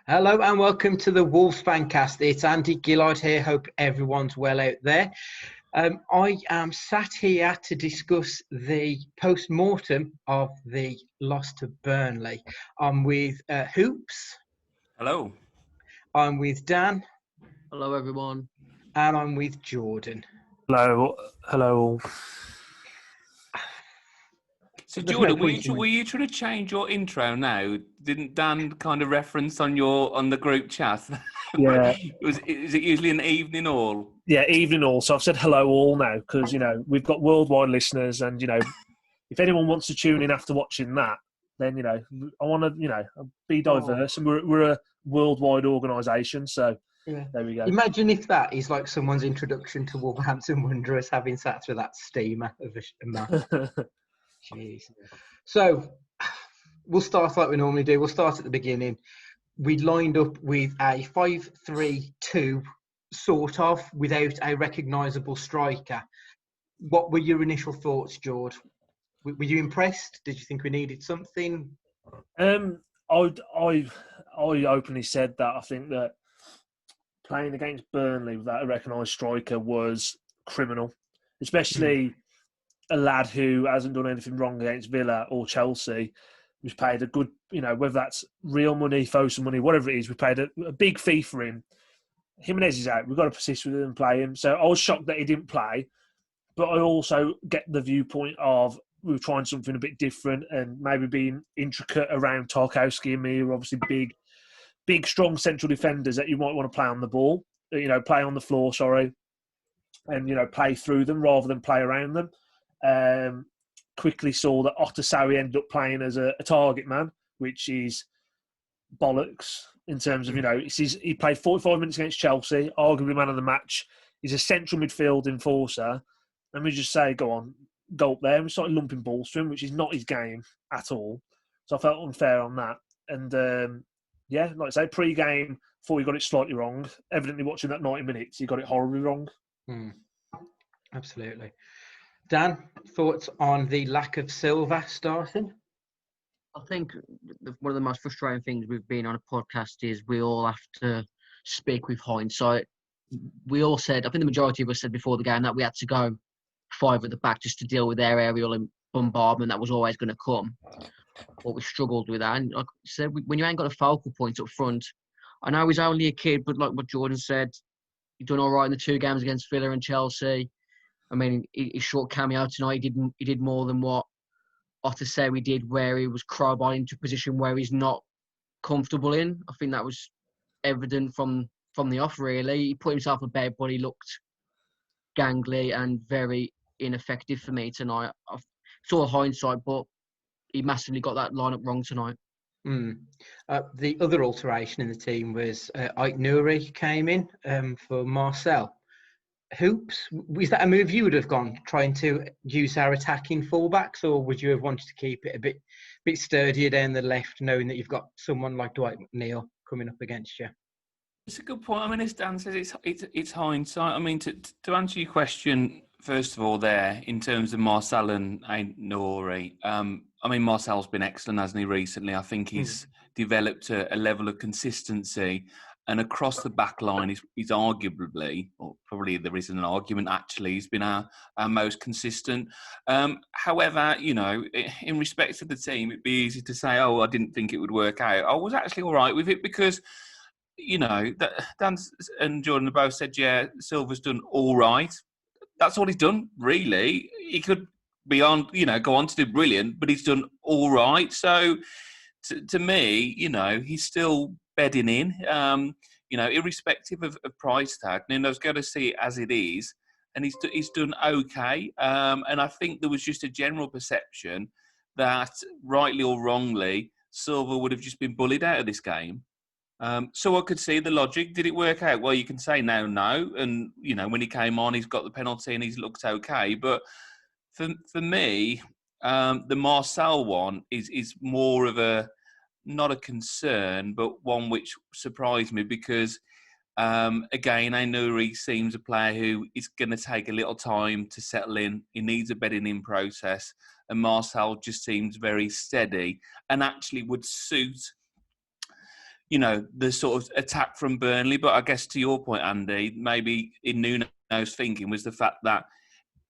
Hello and welcome to the Wolves Fancast. It's Andy Gillard here. Hope everyone's well out there. I am sat here to discuss the post-mortem of the loss to Burnley. I'm with Hoops. Hello. I'm with Dan. Hello, everyone. And I'm with Jordan. Hello all. So Jordan, were you trying to change your intro now? Didn't Dan kind of reference on the group chat? Yeah. Is it usually an evening all? Yeah, evening all. So I've said hello all now because, we've got worldwide listeners and, if anyone wants to tune in after watching that, then, I want to, be diverse and we're a worldwide organisation. So There we go. Imagine if that is like someone's introduction to Wolverhampton Wanderers, having sat through that steamer of a man. Jeez. So we'll start like we normally do. We'll start at the beginning. We lined up with a 5-3-2 sort of without a recognisable striker. What were your initial thoughts, George? Were you impressed? Did you think we needed something? I openly said that I think that playing against Burnley without a recognised striker was criminal, especially a lad who hasn't done anything wrong against Villa or Chelsea, who's paid a good, whether that's real money, FOSA money, whatever it is, we paid a big fee for him. Jimenez is out. We've got to persist with him and play him. So I was shocked that he didn't play, but I also get the viewpoint of we were trying something a bit different and maybe being intricate around Tarkowski and me, who are obviously big, strong central defenders that you might want to play on the ball, play on the floor, and, play through them rather than play around them. Quickly saw that Otasawi ended up playing as a target man, which is bollocks in terms of, he played 45 minutes against Chelsea, arguably man of the match. He's a central midfield enforcer. And we just say, go on, go up there. And we started lumping balls to him, which is not his game at all. So I felt unfair on that. And, like I say, pre-game, thought he got it slightly wrong. Evidently watching that 90 minutes, he got it horribly wrong. Absolutely. Dan, thoughts on the lack of Silva starting? I think one of the most frustrating things with being on a podcast is we all have to speak with hindsight. We all said, I think the majority of us said before the game that we had to go 5 at the back just to deal with their aerial and bombardment that was always going to come. But we struggled with that. And like I said, when you ain't got a focal point up front, I know he's only a kid, but like what Jordan said, he's done all right in the 2 games against Villa and Chelsea. I mean, his short cameo tonight, he did more than what Otasawi did, where he was crowbarred into a position where he's not comfortable in. I think that was evident from the off, really. He put himself in bed, but he looked gangly and very ineffective for me tonight. It's all hindsight, but he massively got that lineup wrong tonight. The other alteration in the team was Ait Nouri came in for Marcel. Hoops, was that a move you would have gone, trying to use our attacking fullbacks, or would you have wanted to keep it a bit sturdier down the left, knowing that you've got someone like Dwight McNeil coming up against you? It's a good point. I mean, as Dan says, it's hindsight. I mean, to answer your question, first of all, there in terms of Marcel and Nouri, I mean, Marcel's been excellent, hasn't he, recently? I think he's developed a level of consistency. And across the back line, he's arguably, or probably there isn't an argument actually, he's been our most consistent. However, in respect to the team, it'd be easy to say, I didn't think it would work out. I was actually all right with it because, Dan and Jordan both said, Silva's done all right. That's all he's done, really. He could be on, go on to do brilliant, but he's done all right. So to me, he's still bedding in, irrespective of price tag. Nuno's got to see it as it is, and he's done okay. And I think there was just a general perception that, rightly or wrongly, Silva would have just been bullied out of this game. So I could see the logic. Did it work out? Well, you can say now, no. And, when he came on, he's got the penalty and he's looked okay. But for me, the Marcel one is more of not a concern, but one which surprised me because, again, Nouri seems a player who is going to take a little time to settle in. He needs a bedding in process. And Marcel just seems very steady and actually would suit the sort of attack from Burnley. But I guess to your point, Andy, maybe in Nuno's thinking was the fact that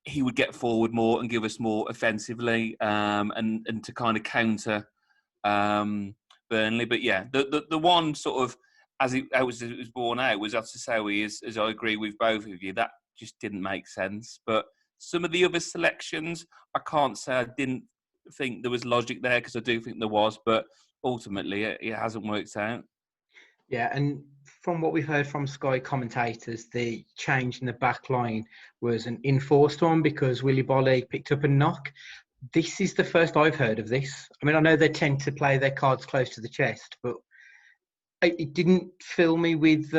he would get forward more and give us more offensively, and to kind of counter Burnley. But yeah, the one sort of as it was born out was Otasowie, as I agree with both of you, that just didn't make sense. But some of the other selections, I can't say I didn't think there was logic there, because I do think there was, but ultimately it hasn't worked out. Yeah, and from what we've heard from Sky commentators, the change in the back line was an enforced one because Willy Bolly picked up a knock. This is the first I've heard of this. I mean, I know they tend to play their cards close to the chest, but it didn't fill me with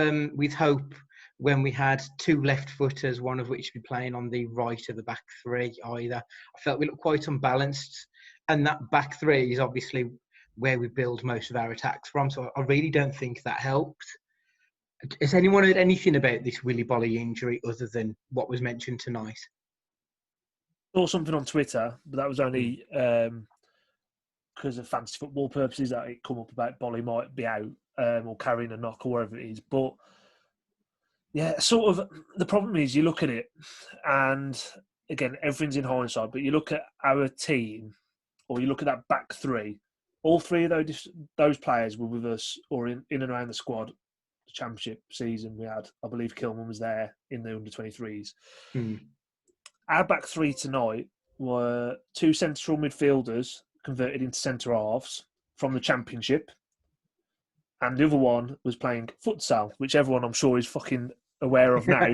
hope when we had two left footers, one of which would be playing on the right of the back three either. I felt we looked quite unbalanced, and that back three is obviously where we build most of our attacks from. So I really don't think that helped. Has anyone heard anything about this Willy Bolly injury other than what was mentioned tonight? I saw something on Twitter, but that was only because of fantasy football purposes that it come up about Bolly might be out or carrying a knock or whatever it is. But yeah, sort of the problem is you look at it, and again, everything's in hindsight, but you look at our team or you look at that back three, all three of those players were with us or in and around the squad. The championship season we had, I believe Kilman was there in the under-23s. Our back three tonight were two central midfielders converted into centre halves from the championship, and the other one was playing futsal, which everyone I'm sure is fucking aware of now.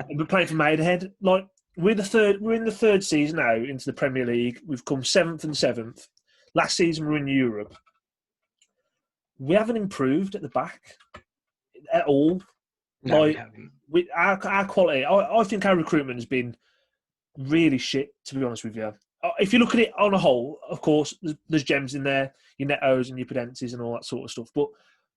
And we're playing for Maidenhead. Like we're in the third season now into the Premier League. We've come 7th and 7th. Last season we were in Europe. We haven't improved at the back at all. No, like we haven't. our quality, I think our recruitment has been really shit, to be honest with you. If you look at it on a whole, of course, there's gems in there, your Netos and your Pedences and all that sort of stuff. But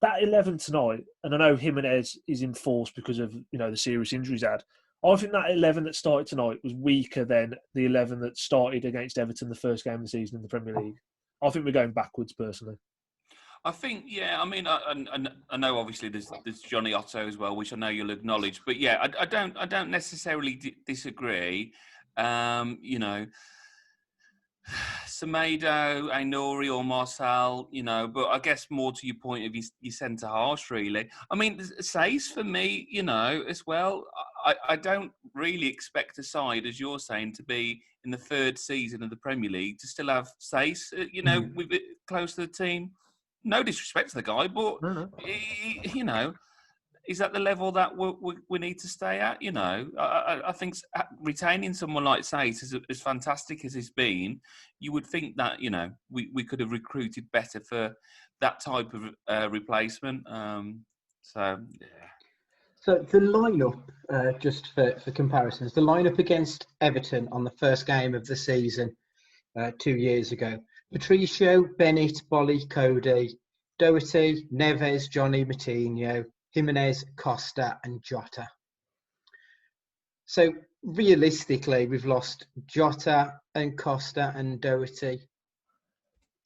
that 11 tonight, and I know Jimenez is in force because of the serious injuries he had. I think that 11 that started tonight was weaker than the 11 that started against Everton the first game of the season in the Premier League. I think we're going backwards, personally. I think, yeah. I mean, I know obviously there's Johnny Otto as well, which I know you'll acknowledge. But yeah, I don't necessarily disagree. Semedo, Ainouri or Marcel, but I guess more to your point of your centre halves, really. I mean, Saïs for me, as well, I don't really expect a side, as you're saying, to be in the third season of the Premier League to still have Saïs, with it close to the team. No disrespect to the guy, but, is that the level that we need to stay at? I think retaining someone like Saïs, as fantastic as he's been, you would think that, we could have recruited better for that type of replacement. So the lineup, just for comparisons, the lineup against Everton on the first game of the season 2 years ago: Patricio, Bennett, Bolly, Cody, Doherty, Neves, Johnny, Moutinho, Jimenez, Costa and Jota. So realistically, we've lost Jota and Costa and Doherty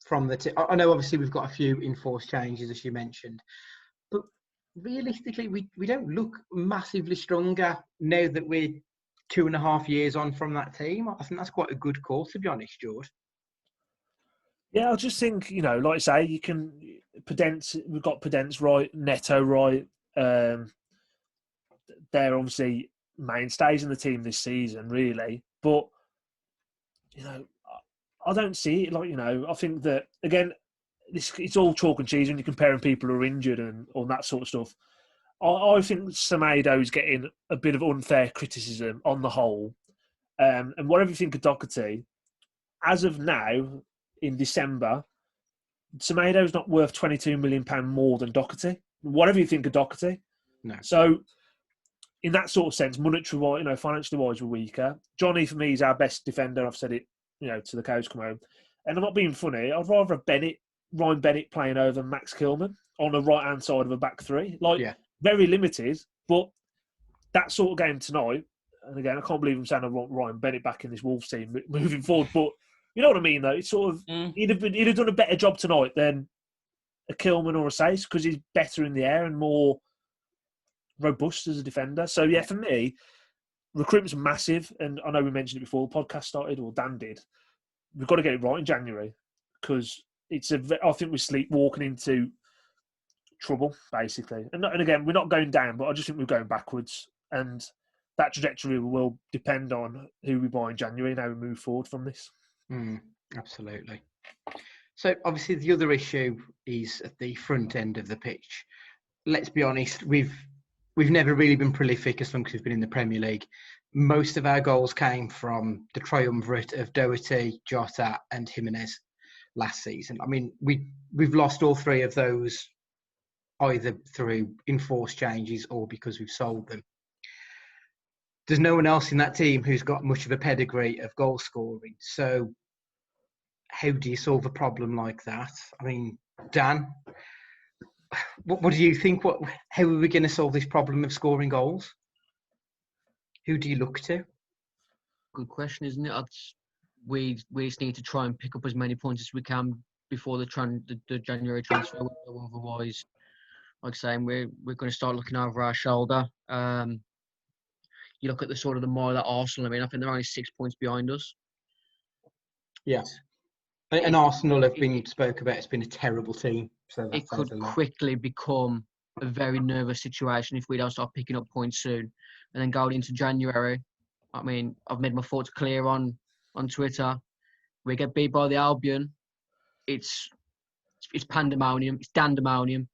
from the team. I know obviously we've got a few enforced changes, as you mentioned, but realistically, we don't look massively stronger now that we're 2.5 years on from that team. I think that's quite a good call, to be honest, George. Yeah, I just think, like I say, we've got Pedence right, Neto right. They're obviously mainstays in the team this season, really. But, I don't see it. I think that, again, it's all chalk and cheese when you're comparing people who are injured and all that sort of stuff. I think Semedo is getting a bit of unfair criticism on the whole. And whatever you think of Doherty, as of now, in December, Semedo's not worth £22 million more than Doherty. Whatever you think of Doherty. No. So, in that sort of sense, monetary-wise, financially wise, we're weaker. Johnny, for me, is our best defender. I've said it, to the cows come home. And I'm not being funny. I'd rather have Ryan Bennett playing over Max Kilman on the right-hand side of a back three. Very limited, but that sort of game tonight, and again, I can't believe I'm saying I want Ryan Bennett back in this Wolves team moving forward, but you know what I mean, though? It's sort of, he'd have done a better job tonight than a Kilman or a Sace because he's better in the air and more robust as a defender. So, yeah, for me, recruitment's massive. And I know we mentioned it before the podcast started, or Dan did. We've got to get it right in January because I think we're sleepwalking into trouble, basically. And again, we're not going down, but I just think we're going backwards. And that trajectory will depend on who we buy in January and how we move forward from this. Absolutely. So obviously the other issue is at the front end of the pitch. Let's be honest, we've never really been prolific as long as we've been in the Premier League. Most of our goals came from the triumvirate of Doherty, Jota and Jimenez last season. I mean, we've lost all three of those either through enforced changes or because we've sold them. There's no one else in that team who's got much of a pedigree of goal scoring. So how do you solve a problem like that? I mean, Dan, what do you think? How are we going to solve this problem of scoring goals? Who do you look to? Good question, isn't it? We just need to try and pick up as many points as we can before the January transfer window. Otherwise, like I say, we're going to start looking over our shoulder. You look at the sort of the mile at Arsenal. I mean, I think they're only 6 points behind us. Yeah. And Arsenal have been spoke about. It's been a terrible team. So it could quickly become a very nervous situation if we don't start picking up points soon. And then going into January, I mean, I've made my thoughts clear on Twitter. We get beat by the Albion. It's pandemonium. It's dandemonium.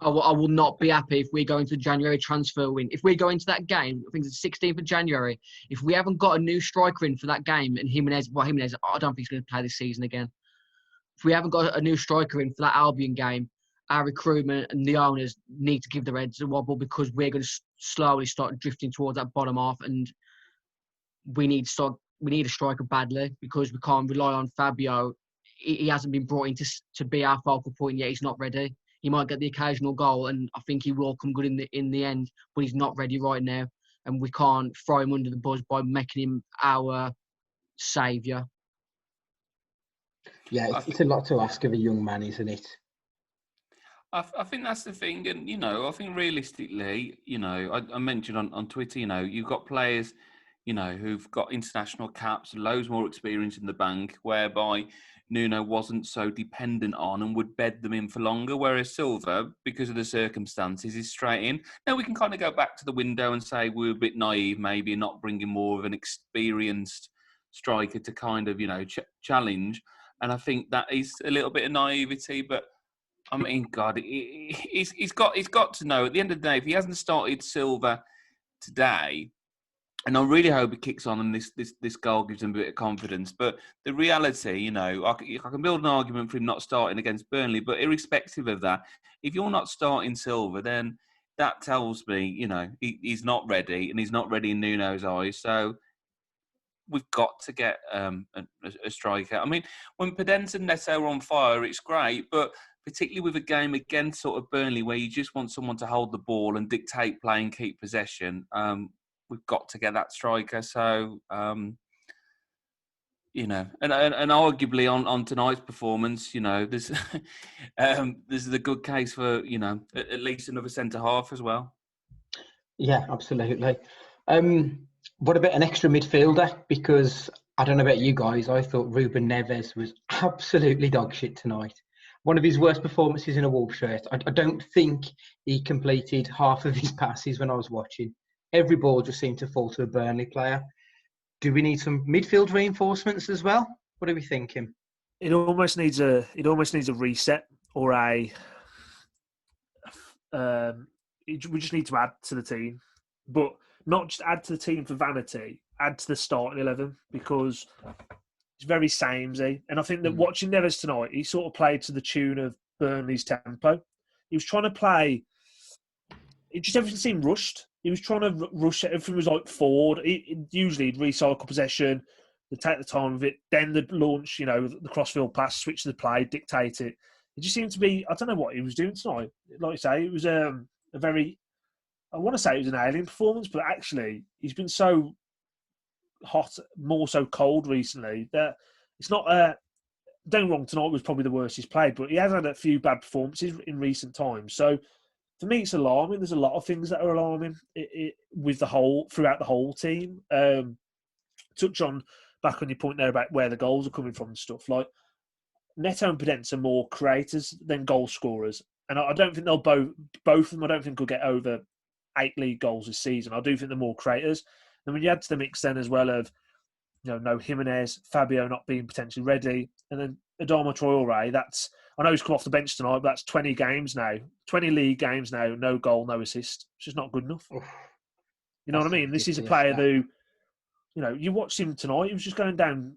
I will not be happy if we go into the January transfer win. If we go into that game, I think it's the 16th of January, if we haven't got a new striker in for that game, and Jimenez, I don't think he's going to play this season again. If we haven't got a new striker in for that Albion game, our recruitment and the owners need to give their heads a wobble because we're going to slowly start drifting towards that bottom half, and we need a striker badly because we can't rely on Fabio. He hasn't been brought in to be our focal point yet. He's not ready. He might get the occasional goal, and I think he will come good in the end, but he's not ready right now, and we can't throw him under the bus by making him our saviour. Yeah, it's a lot to ask of a young man, isn't it? I think that's the thing, and I think realistically, I mentioned on Twitter, you've got players, who've got international caps, loads more experience in the bank, whereby Nuno wasn't so dependent on and would bed them in for longer, whereas Silva, because of the circumstances, is straight in. Now we can kind of go back to the window and say we're a bit naive, maybe, and not bringing more of an experienced striker to kind of, challenge. And I think that is a little bit of naivety, but I mean, God, he's got to know at the end of the day, if he hasn't started Silva today, and I really hope it kicks on and this goal gives him a bit of confidence. But the reality, I can build an argument for him not starting against Burnley, but irrespective of that, if you're not starting Silva, then that tells me, he's not ready, and he's not ready in Nuno's eyes. So we've got to get a striker. I mean, when Podence and Neto are on fire, it's great, but particularly with a game against sort of Burnley where you just want someone to hold the ball and dictate play and keep possession, we've got to get that striker. So, and arguably on tonight's performance, there's there's a good case for, at least another centre-half as well. Yeah, absolutely. What about an extra midfielder? Because I don't know about you guys, I thought Ruben Neves was absolutely dog shit tonight. One of his worst performances in a Wolves shirt. I don't think he completed half of his passes when I was watching. Every ball just seemed to fall to a Burnley player. Do we need some midfield reinforcements as well? What are we thinking? It almost needs a reset or we just need to add to the team, but not just add to the team for vanity. Add to the starting 11 because it's very samey. And I think that watching Neves tonight, he sort of played to the tune of Burnley's tempo. He was trying to play. Everything seemed rushed. He was trying to rush. Everything was like forward. Usually he'd recycle possession, they'd take the time with it, then they'd launch, the crossfield pass, switch to the play, dictate it. It just seemed to be, I don't know what he was doing tonight. Like I say, it was a very, I want to say it was an alien performance, but actually he's been so hot, more so cold recently, that it's not don't get me wrong, tonight was probably the worst he's played, but he has had a few bad performances in recent times. So for me, it's alarming. There's a lot of things that are alarming with throughout the whole team. Touch on back on your point there about where the goals are coming from and stuff. Like Neto and Podence are more creators than goal scorers, and I don't think they'll both of them. I don't think will get over 8 league goals this season. I do think they're more creators. And when you add to the mix then as well of no Jimenez, Fabio not being potentially ready, and then Adama Traore, I know he's come off the bench tonight, but that's 20 games now, 20 league games now, no goal, no assist. It's just not good enough. Oof, you know what I mean? This is a player who, you watched him tonight, he was just going down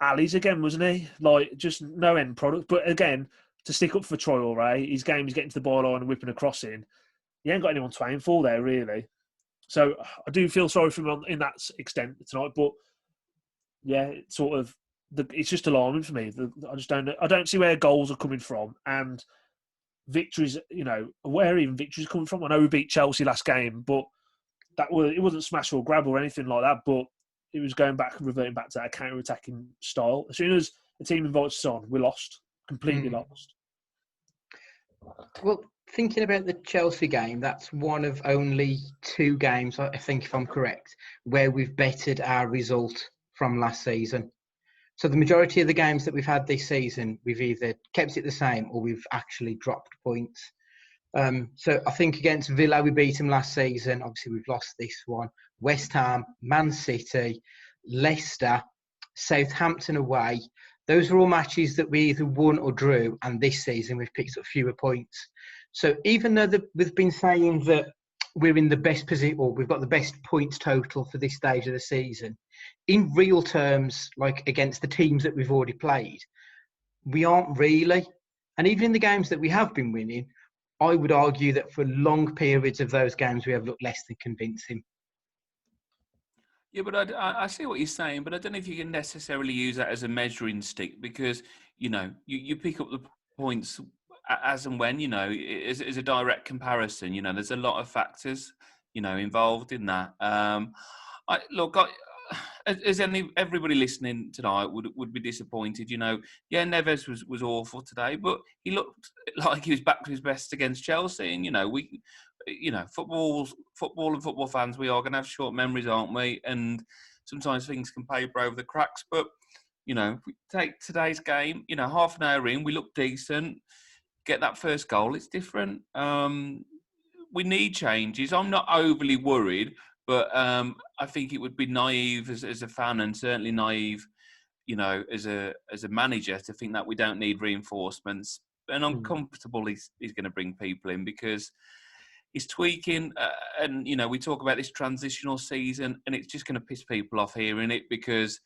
alleys again, wasn't he? Like, just no end product. But again, to stick up for Traore, his game is getting to the byline and whipping a crossing. He ain't got anyone to aim for there, really. So I do feel sorry for him in that extent tonight, but yeah, it's sort of it's just alarming for me. I just don't know. I don't see where goals are coming from and victories. Where even victories are coming from. I know we beat Chelsea last game, but it wasn't smash or grab or anything like that. But it was reverting back to that counter-attacking style. As soon as the team invites us on, we're lost, completely lost. Well, thinking about the Chelsea game, that's one of only 2 games, I think, if I'm correct, where we've bettered our result from last season. So the majority of the games that we've had this season, we've either kept it the same or we've actually dropped points. So I think against Villa, we beat them last season. Obviously, we've lost this one. West Ham, Man City, Leicester, Southampton away. Those are all matches that we either won or drew, and this season we've picked up fewer points. So even though we've been saying that we're in the best position, or we've got the best points total for this stage of the season, in real terms, like against the teams that we've already played, we aren't really. And even in the games that we have been winning, I would argue that for long periods of those games, we have looked less than convincing. Yeah, but I see what you're saying, but I don't know if you can necessarily use that as a measuring stick because, you pick up the points as and when, as a direct comparison. There's a lot of factors, involved in that. As everybody listening tonight would be disappointed, Yeah, Neves was awful today, but he looked like he was back to his best against Chelsea. And football and football fans, we are going to have short memories, aren't we? And sometimes things can paper over the cracks. But if we take today's game, half an hour in, we look decent. Get that first goal, it's different. We need changes. I'm not overly worried. But I think it would be naive as a fan, and certainly naive, as a manager, to think that we don't need reinforcements. And I'm comfortable he's going to bring people in because he's tweaking. And we talk about this transitional season, and it's just going to piss people off hearing it because,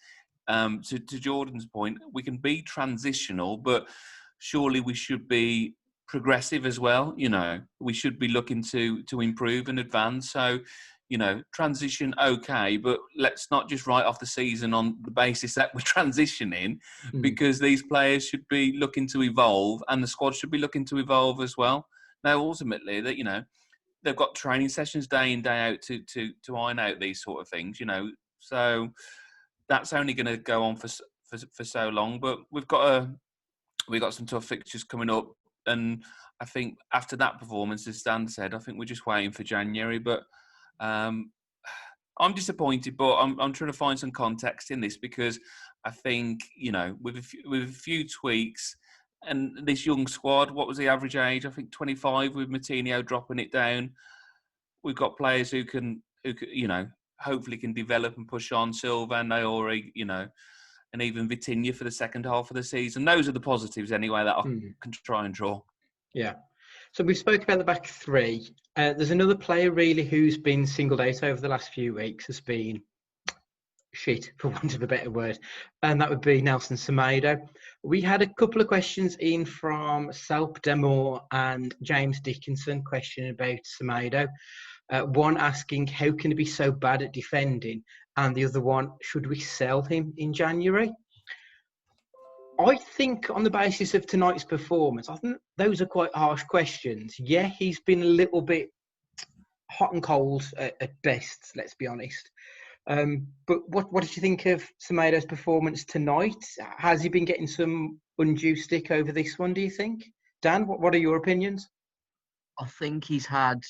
to Jordan's point, we can be transitional, but surely we should be progressive as well. We should be looking to improve and advance. So. Transition, okay, but let's not just write off the season on the basis that we're transitioning because these players should be looking to evolve and the squad should be looking to evolve as well. Now, ultimately, that they've got training sessions day in, day out to iron out these sort of things, So that's only going to go on for so long, but we've got some tough fixtures coming up, and I think after that performance, as Stan said, I think we're just waiting for January, but I'm disappointed, but I'm trying to find some context in this because I think, with a few tweaks and this young squad, what was the average age? I think 25 with Moutinho dropping it down. We've got players who can hopefully can develop and push on. Silva, Naori, and even Vitinha for the second half of the season. Those are the positives anyway that I can try and draw. Yeah. So we've spoken about the back three. There's another player really who's been singled out over the last few weeks has been shit, for want of a better word, and that would be Nelson Semedo. We had a couple of questions in from Salp Demore and James Dickinson questioning about Semedo. One asking how can he be so bad at defending, and the other one, should we sell him in January? I think on the basis of tonight's performance, I think those are quite harsh questions. Yeah, he's been a little bit hot and cold at best, let's be honest. But what did you think of Semedo's performance tonight? Has he been getting some undue stick over this one, do you think? Dan, what are your opinions? I think he's had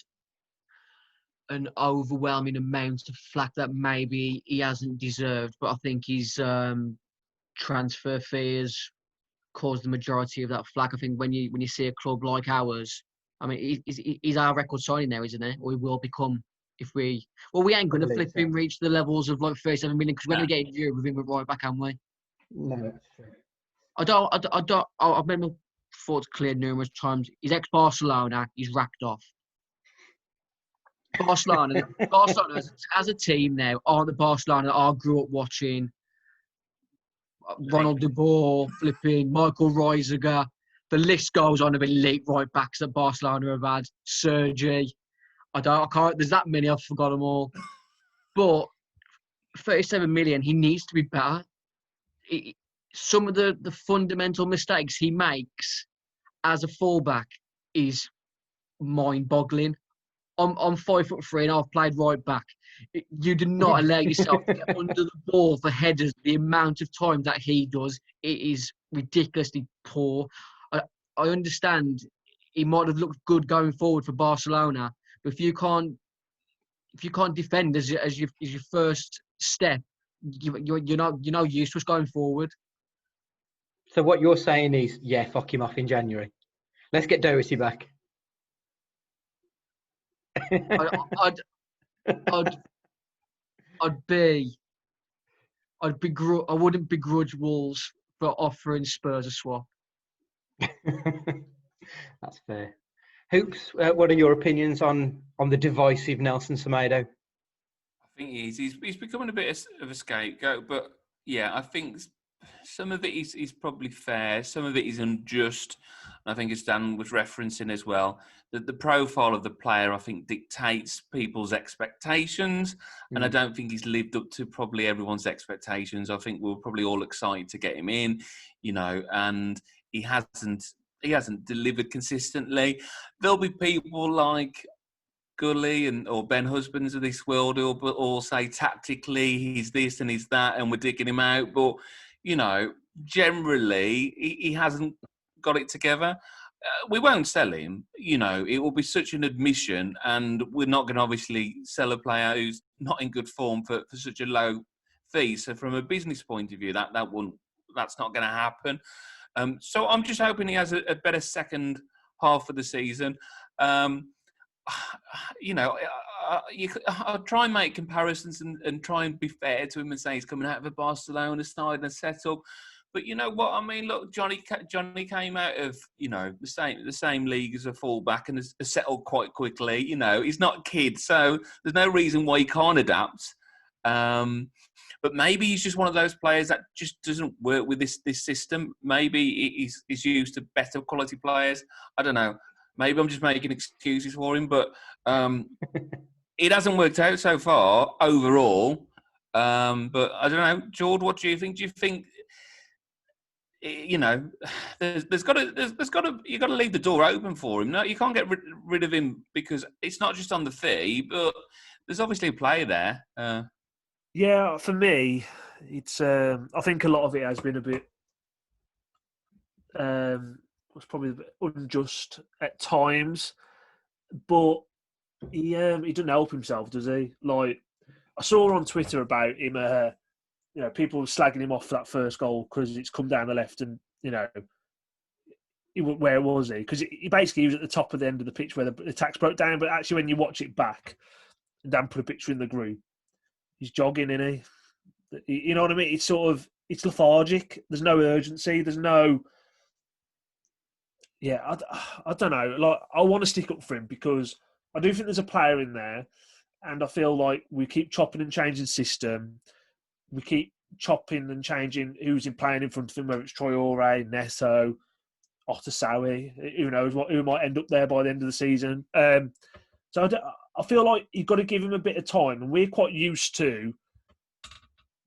an overwhelming amount of flack that maybe he hasn't deserved, but I think his transfer fee has caused the majority of that flack. I think when you see a club like ours, I mean, he's our record signing now, isn't he? Or he will become if we ain't going to flip him reach the levels of like 37 million because we're going to get injured with him right back, aren't we? No, that's true. I've made my thoughts clear numerous times. He's ex-Barcelona. He's racked off. Barcelona as a team now aren't the Barcelona that I grew up watching. Ronald de Boer, flipping Michael Reisiger. The list goes on of elite right backs that Barcelona have had. Sergi. I can't. There's that many. I've forgotten them all. But 37 million. He needs to be better. Some of the fundamental mistakes he makes as a fullback is mind-boggling. I'm 5'3" and I've played right back. You do not allow yourself to get under the ball for headers. The amount of time that he does, it is ridiculously poor. I understand he might have looked good going forward for Barcelona, but if you can't defend as your first step, you're not useless going forward. So what you're saying is, fuck him off in January. Let's get Doherty back. I wouldn't begrudge Wolves for offering Spurs a swap. That's fair. Hoops, what are your opinions on the divisive Nelson Semedo? I think he's becoming a bit of a scapegoat, but yeah, I think some of it is probably fair, some of it is unjust. And I think as Dan was referencing as well, that the profile of the player, I think, dictates people's expectations. And I don't think he's lived up to probably everyone's expectations. I think we were probably all excited to get him in, and he hasn't delivered consistently. There'll be people like Gully or Ben Husbands of this world who will all say tactically he's this and he's that and we're digging him out. But, generally he hasn't got it together. We won't sell him. It will be such an admission, and we're not going to obviously sell a player who's not in good form for such a low fee. So from a business point of view, that's not going to happen. So I'm just hoping he has a better second half of the season. I'll try and make comparisons and try and be fair to him and say he's coming out of a Barcelona side and set up. But you know what I mean? Look, Johnny came out of the same league as a fullback and has settled quite quickly. He's not a kid, so there's no reason why he can't adapt. But maybe he's just one of those players that just doesn't work with this system. Maybe he's used to better quality players. I don't know. Maybe I'm just making excuses for him, but it hasn't worked out so far overall. But I don't know, George. What do you think? Do you think you got to leave the door open for him? No, you can't get rid of him because it's not just on the fee, but there's obviously a play there. Yeah, for me, it's. I think a lot of it has been a bit. Was probably a bit unjust at times, but he doesn't help himself, does he? Like I saw on Twitter about him, people slagging him off for that first goal because it's come down the left, and where was he? Because he basically was at the top of the end of the pitch where the attacks broke down. But actually, when you watch it back, and Dan put a picture in the group, he's jogging, isn't he? You know what I mean? It's it's lethargic. There's no urgency. There's no. Yeah, I don't know. Like, I want to stick up for him because I do think there's a player in there, and I feel like we keep chopping and changing system. We keep chopping and changing who's playing in front of him, whether it's Traoré, Neto, Otasawi, who knows who might end up there by the end of the season. So I feel like you've got to give him a bit of time, and we're quite used to.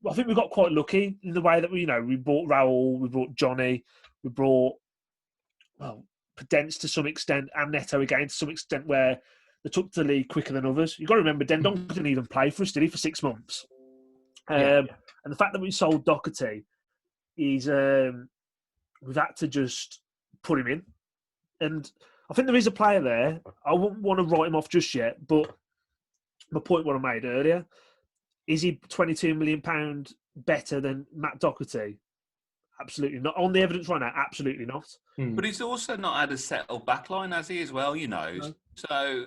I think we got quite lucky in the way that we brought Raul, we brought Johnny, we brought. Podence to some extent and Neto again to some extent where they took to the league quicker than others. You've got to remember, Dendonk didn't even play for us, did he, for 6 months? And the fact that we sold Doherty is we've had to just put him in. And I think there is a player there. I wouldn't want to write him off just yet, but my point what I made earlier, is he £22 million better than Matt Doherty? Absolutely not. On the evidence right now, absolutely not. But he's also not had a settled backline, has he, as well, you know? No. So,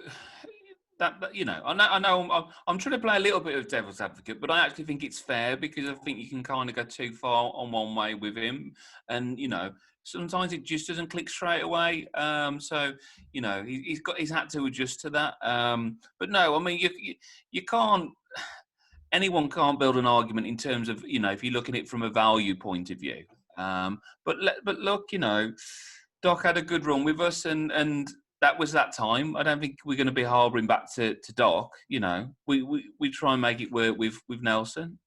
that you know, I know I'm trying to play a little bit of devil's advocate, but I actually think it's fair because I think you can kind of go too far on one way with him. And, you know, sometimes it just doesn't click straight away. So, you know, he's had to adjust to that. But no, I mean, you can't... Anyone can't build an argument in terms of, you know, if you're looking at it from a value point of view. But look, you know, Doc had a good run with us, and that was that time. I don't think we're going to be harbouring back to Doc. You know, we try and make it work with Nelson.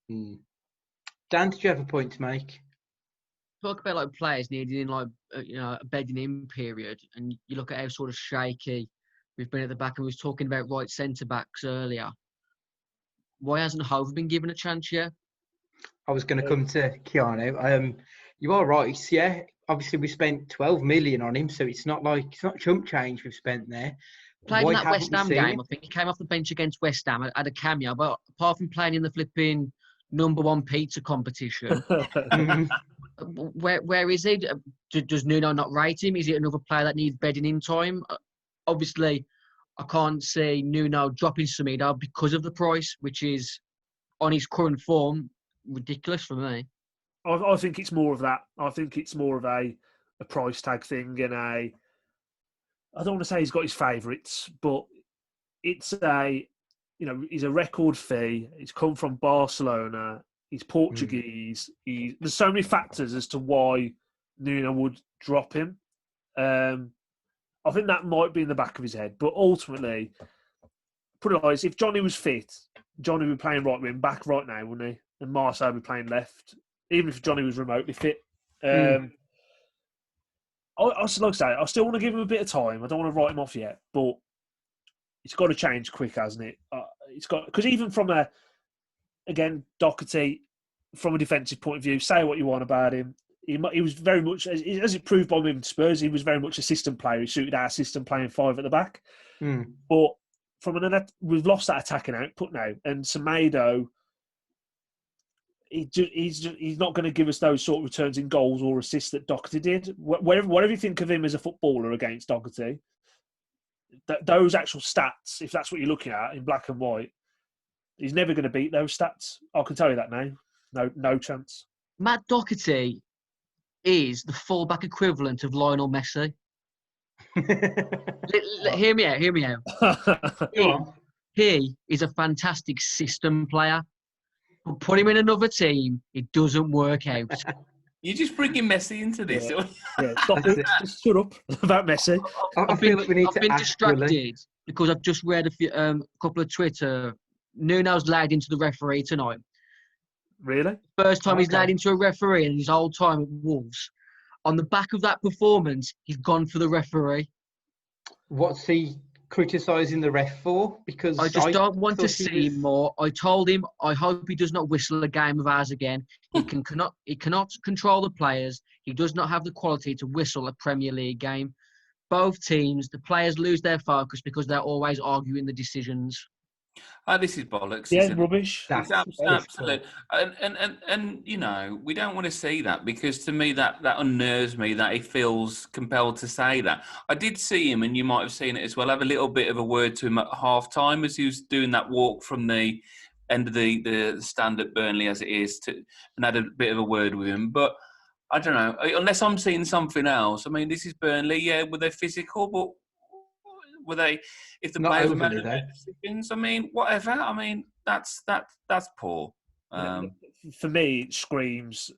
Dan, did you have a point to make? Talk about like players needing like a bedding in period, and you look at how sort of shaky we've been at the back, and we was talking about right centre backs earlier. Why hasn't Hove been given a chance yet? I was going to come to Keanu. You are right. Yeah, obviously we spent 12 million on him, so it's not chump change we've spent there. Played in that West Ham game. I think he came off the bench against West Ham, had a cameo, but apart from playing in the flipping #1 pizza competition, where is he? Does Nuno not rate him? Is he another player that needs bedding in time? Obviously, I can't see Nuno dropping Semedo because of the price, which is, on his current form, ridiculous for me. I think it's more of that. I think it's more of a price tag thing, and I don't want to say he's got his favourites, but it's he's a record fee. He's come from Barcelona. He's Portuguese. There's so many factors as to why Nuno would drop him. I think that might be in the back of his head, but ultimately, put it like this, if Johnny was fit, Johnny would be playing right wing back right now, wouldn't he? And Marcel would be playing left, even if Johnny was remotely fit. I still want to give him a bit of time. I don't want to write him off yet, but it's got to change quick, hasn't it? Because even from Doherty, from a defensive point of view, say what you want about him. He was very much, as it proved by moving to Spurs, he was very much a system player. He suited our system, playing 5 at the back. But we've lost that attacking output now. And Semedo, he's not going to give us those sort of returns in goals or assists that Doherty did. Whatever you think of him as a footballer against Doherty, those actual stats, if that's what you're looking at in black and white, he's never going to beat those stats. I can tell you that now. No chance. Matt Doherty is the fullback equivalent of Lionel Messi. Hear me out. He is a fantastic system player. But put him in another team, it doesn't work out. You're just bringing Messi into this. Stop it. Just shut up about Messi. I've been distracted because I've just read a couple of Twitter. Nuno's laid into the referee tonight. Really? First time he's laid into a referee in his whole time at Wolves. On the back of that performance, he's gone for the referee. What's he criticising the ref for? Because I just don't want to see him more. I told him I hope he does not whistle a game of ours again. He cannot control the players. He does not have the quality to whistle a Premier League game. Both teams, the players lose their focus because they're always arguing the decisions. This is bollocks. Yeah, rubbish. It's absolute. And you know, we don't want to see that because to me that unnerves me that he feels compelled to say that. I did see him, and you might have seen it as well, have a little bit of a word to him at half-time as he was doing that walk from the end of the stand at Burnley as it is, and had a bit of a word with him. But I don't know, unless I'm seeing something else. I mean, this is Burnley. Yeah, were they physical? But were they? If the players were making decisions, I mean, whatever. I mean, that's poor. For me, it screams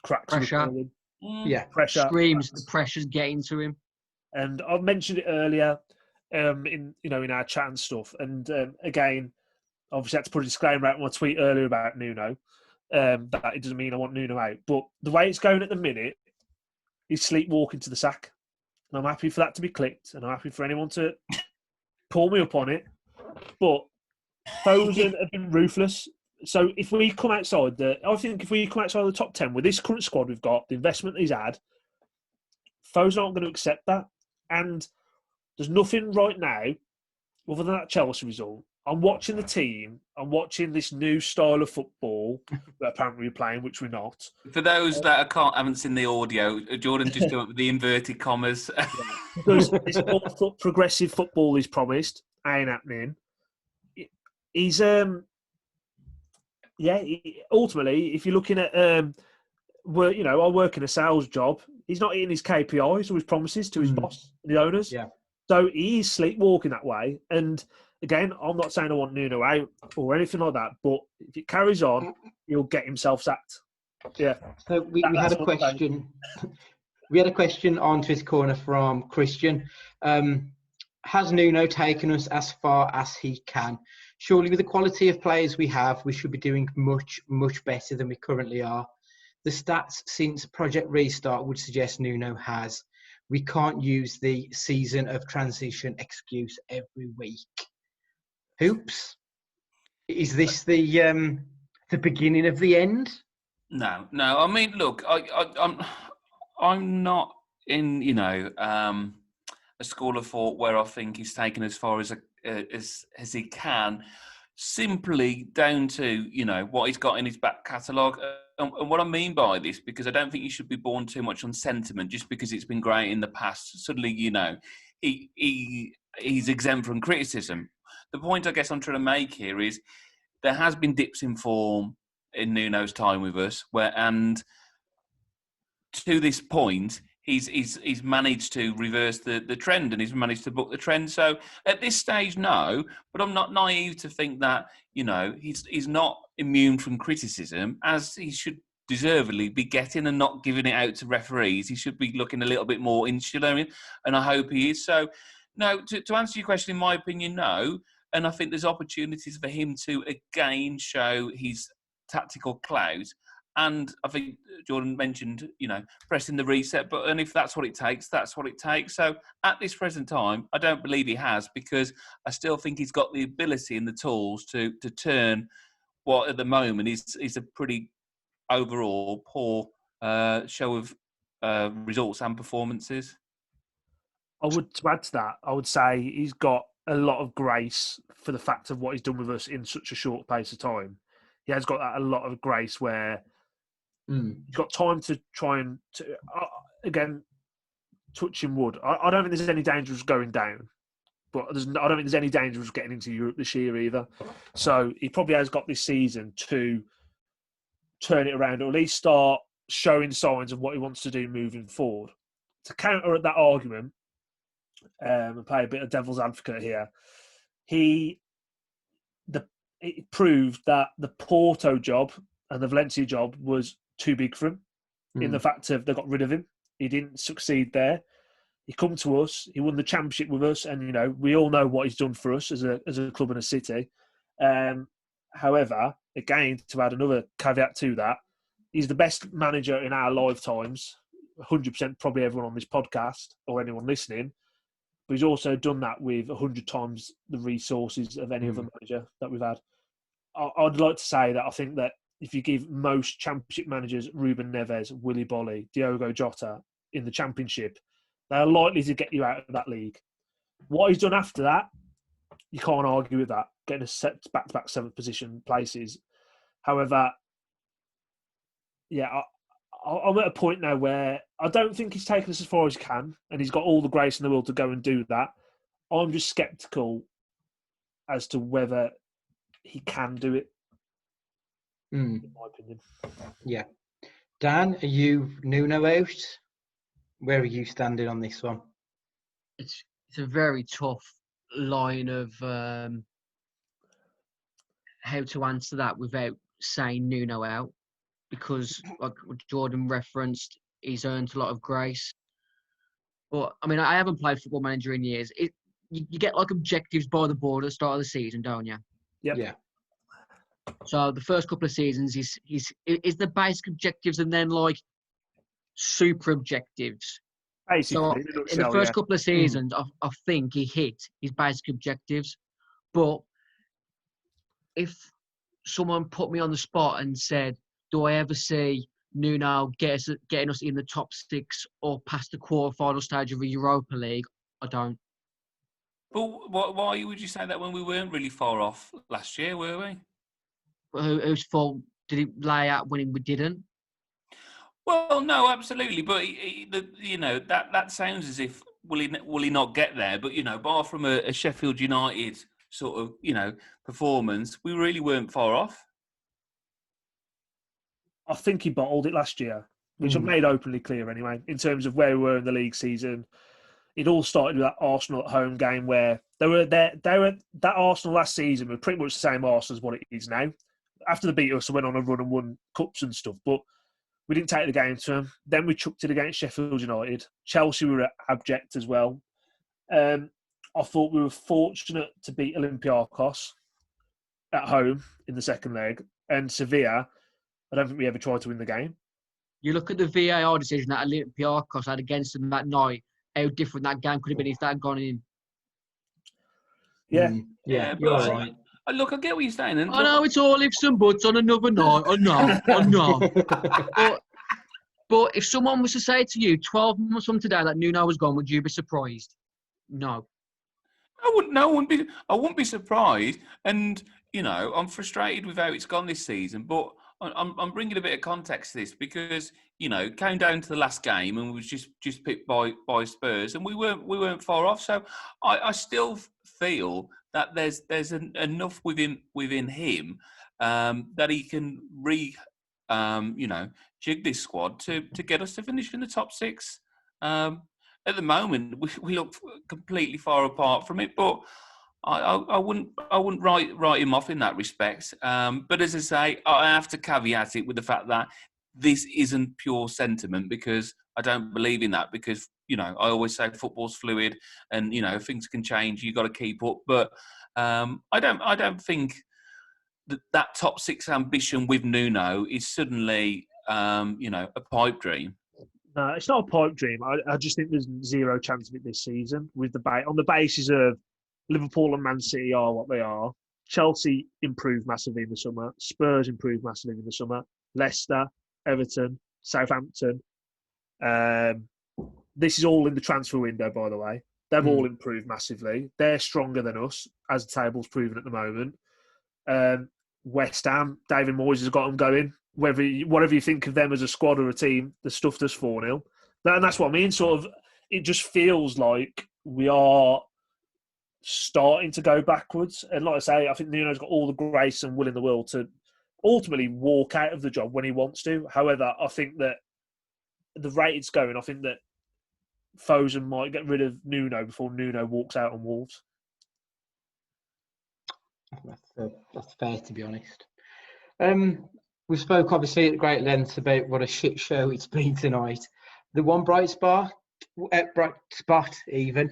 cracks pressure. Yeah, pressure. Screams the pressure's getting to him. And I've mentioned it earlier, in our chat and stuff. And again, obviously, I had to put a disclaimer out in my tweet earlier about Nuno. That it doesn't mean I want Nuno out, but the way it's going at the minute, he's sleepwalking to the sack. And I'm happy for that to be clicked, and I'm happy for anyone to pull me up on it. But Foden have been ruthless. So if we come outside I think if we come outside the top 10 with this current squad we've got, the investment he's had, foes aren't going to accept that. And there's nothing right now, other than that Chelsea result. I'm watching the team. I'm watching this new style of football that apparently we're playing, which we're not. For those that haven't seen the audio, Jordan just done it with the inverted commas. Because this more progressive football is promised, ain't happening. He's ultimately, if you're looking at I work in a sales job. He's not hitting his KPIs or his promises to his boss, the owners. Yeah. So he is sleepwalking that way. And again, I'm not saying I want Nuno out or anything like that, but if it carries on, he'll get himself sacked. Yeah. So we had a question. We had a question on Twitter Corner from Christian. Has Nuno taken us as far as he can? Surely with the quality of players we have, we should be doing much, much better than we currently are. The stats since Project Restart would suggest Nuno has. We can't use the season of transition excuse every week. Hoops, is this the beginning of the end? No. I mean, look, I'm not in a school of thought where I think he's taken as far as he can, simply down to what he's got in his back catalogue. And what I mean by this, because I don't think you should be born too much on sentiment just because it's been great in the past. Suddenly, he's exempt from criticism. The point I guess I'm trying to make here is there has been dips in form in Nuno's time with us, and to this point, he's managed to reverse the trend, and he's managed to book the trend. So at this stage, no, but I'm not naive to think that he's not immune from criticism, as he should deservedly be getting, and not giving it out to referees. He should be looking a little bit more insular, and I hope he is. So no, to answer your question, in my opinion, no. And I think there's opportunities for him to again show his tactical clout. And I think Jordan mentioned, pressing the reset button. If that's what it takes, that's what it takes. So at this present time, I don't believe he has, because I still think he's got the ability and the tools to turn what at the moment is a pretty overall poor show of results and performances. To add to that, I would say he's got a lot of grace for the fact of what he's done with us in such a short pace of time. He has got a lot of grace where he's got time to try and, again, touching wood. I don't think there's any danger of going down, but I don't think there's any danger of getting into Europe this year either. So he probably has got this season to turn it around, or at least start showing signs of what he wants to do moving forward. To counter that argument, and play a bit of devil's advocate here, it proved that the Porto job and the Valencia job was too big for him, in the fact of they got rid of him. He didn't succeed there. He come to us, he won the championship with us, and we all know what he's done for us as a club and a city. However, again, to add another caveat to that, he's the best manager in our lifetimes, 100%, probably everyone on this podcast or anyone listening. But he's also done that with 100 times the resources of any other manager that we've had. I'd like to say that I think that if you give most championship managers, Ruben Neves, Willy Bolly, Diogo Jota, in the championship, they're likely to get you out of that league. What he's done after that, you can't argue with that, getting a back-to-back 7th position places. However, I'm at a point now where I don't think he's taken us as far as he can, and he's got all the grace in the world to go and do that. I'm just sceptical as to whether he can do it, in my opinion. Yeah. Dan, are you Nuno out? Where are you standing on this one? It's a very tough line of how to answer that without saying Nuno out. Because, like Jordan referenced, he's earned a lot of grace. But, I mean, I haven't played Football Manager in years. You get, like, objectives by the board at the start of the season, don't you? Yep. Yeah. So, the first couple of seasons, is the basic objectives and then, like, super objectives. Basically, so, in the first couple of seasons, I think he hit his basic objectives. But if someone put me on the spot and said, do I ever see Nuno getting us in the top 6 or past the quarter-final stage of the Europa League? I don't. But why would you say that when we weren't really far off last year, were we? But whose fault did he lay out when we didn't? Well, no, absolutely. But that sounds as if will he not get there? But bar from a Sheffield United sort of performance, we really weren't far off. I think he bottled it last year, which I've made openly clear anyway, in terms of where we were in the league season. It all started with that Arsenal at home game where that Arsenal last season were pretty much the same Arsenal as what it is now. After the beat us, I went on a run and won cups and stuff, but we didn't take the game to them. Then we chucked it against Sheffield United. Chelsea were abject as well. I thought we were fortunate to beat Olympiacos at home in the second leg, and Sevilla, I don't think we ever tried to win the game. You look at the VAR decision that Olympiacos had against them that night, how different that game could have been if that had gone in. Yeah. Yeah, but you're right. Look, I get what you're saying. And I know it's all ifs and buts on another night. I know. But if someone was to say to you 12 months from today that Nuno was gone, would you be surprised? No. I wouldn't be surprised. And I'm frustrated with how it's gone this season. But I'm bringing a bit of context to this because came down to the last game and was just picked by Spurs, and we weren't far off. So I still feel that there's enough within him that he can jig this squad to get us to finish in the top 6. At the moment, we look completely far apart from it, but I wouldn't write him off in that respect. But as I say, I have to caveat it with the fact that this isn't pure sentiment because I don't believe in that. Because I always say football's fluid, and things can change. You got to keep up, but I don't think that top 6 ambition with Nuno is suddenly a pipe dream. No, it's not a pipe dream. I just think there's zero chance of it this season with on the basis of Liverpool and Man City are what they are. Chelsea improved massively in the summer. Spurs improved massively in the summer. Leicester, Everton, Southampton. This is all in the transfer window, by the way. They've all improved massively. They're stronger than us, as the table's proven at the moment. West Ham, David Moyes has got them going. Whatever you think of them as a squad or a team, the stuff does 4-0. And that's what I mean. Sort of, it just feels like we are starting to go backwards. And like I say, I think Nuno's got all the grace and will in the world to ultimately walk out of the job when he wants to. However, I think that the rate it's going, I think that Fosun might get rid of Nuno before Nuno walks out on Wolves. That's fair, to be honest. We spoke obviously at great length about what a shit show it's been tonight. The one bright spot even.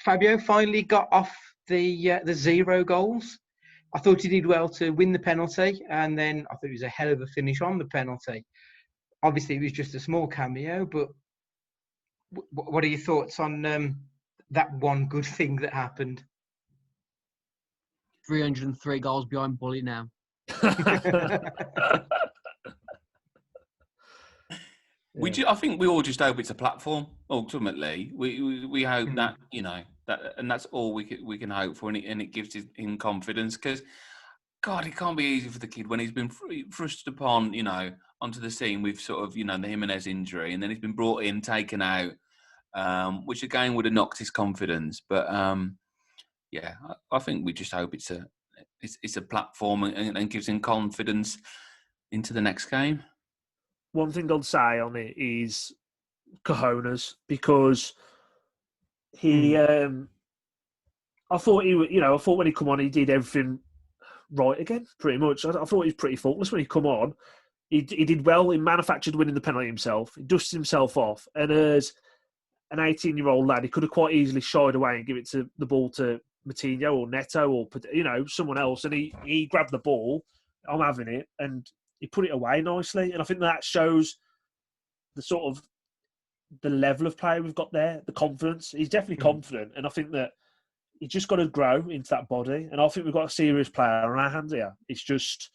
Fabio finally got off the 0 goals. I thought he did well to win the penalty, and then I thought it was a hell of a finish on the penalty. Obviously, it was just a small cameo, but what are your thoughts on that one good thing that happened? 303 goals behind Bully now. I think we all just hope it's a platform. Ultimately, we hope that that, and that's all we can hope for, and it gives him confidence. Because God, it can't be easy for the kid when he's been thrust upon, onto the scene with sort of the Jimenez injury, and then he's been brought in, taken out, which again would have knocked his confidence. But I think we just hope it's a platform and gives him confidence into the next game. One thing I'd say on it is cojones, because he, I thought when he come on, he did everything right again, pretty much. I thought he was pretty faultless when he come on. He did well. He manufactured winning the penalty himself. He dusted himself off. And as an 18-year-old lad, he could have quite easily shied away and give the ball to Moutinho or Neto or someone else. And he grabbed the ball. I'm having it, and he put it away nicely. And I think that shows the sort of the level of play we've got there, the confidence. He's definitely confident, and I think that he's just got to grow into that body. And I think we've got a serious player on our hands here. It's just,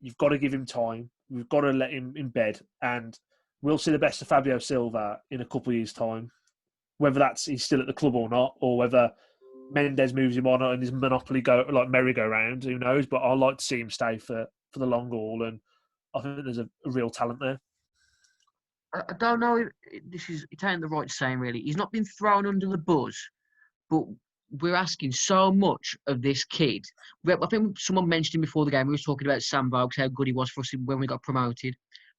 you've got to give him time. We've got to let him embed. And we'll see the best of Fabio Silva in a couple of years' time. Whether that's he's still at the club or not, or whether Mendes moves him on and his monopoly go like merry-go-round, who knows? But I'd like to see him stay for the long haul. And I think there's a real talent there. I don't know if it ain't the right saying, really. He's not been thrown under the bus, but we're asking so much of this kid. I think someone mentioned him before the game. We were talking about Sam Vokes, how good he was for us when we got promoted.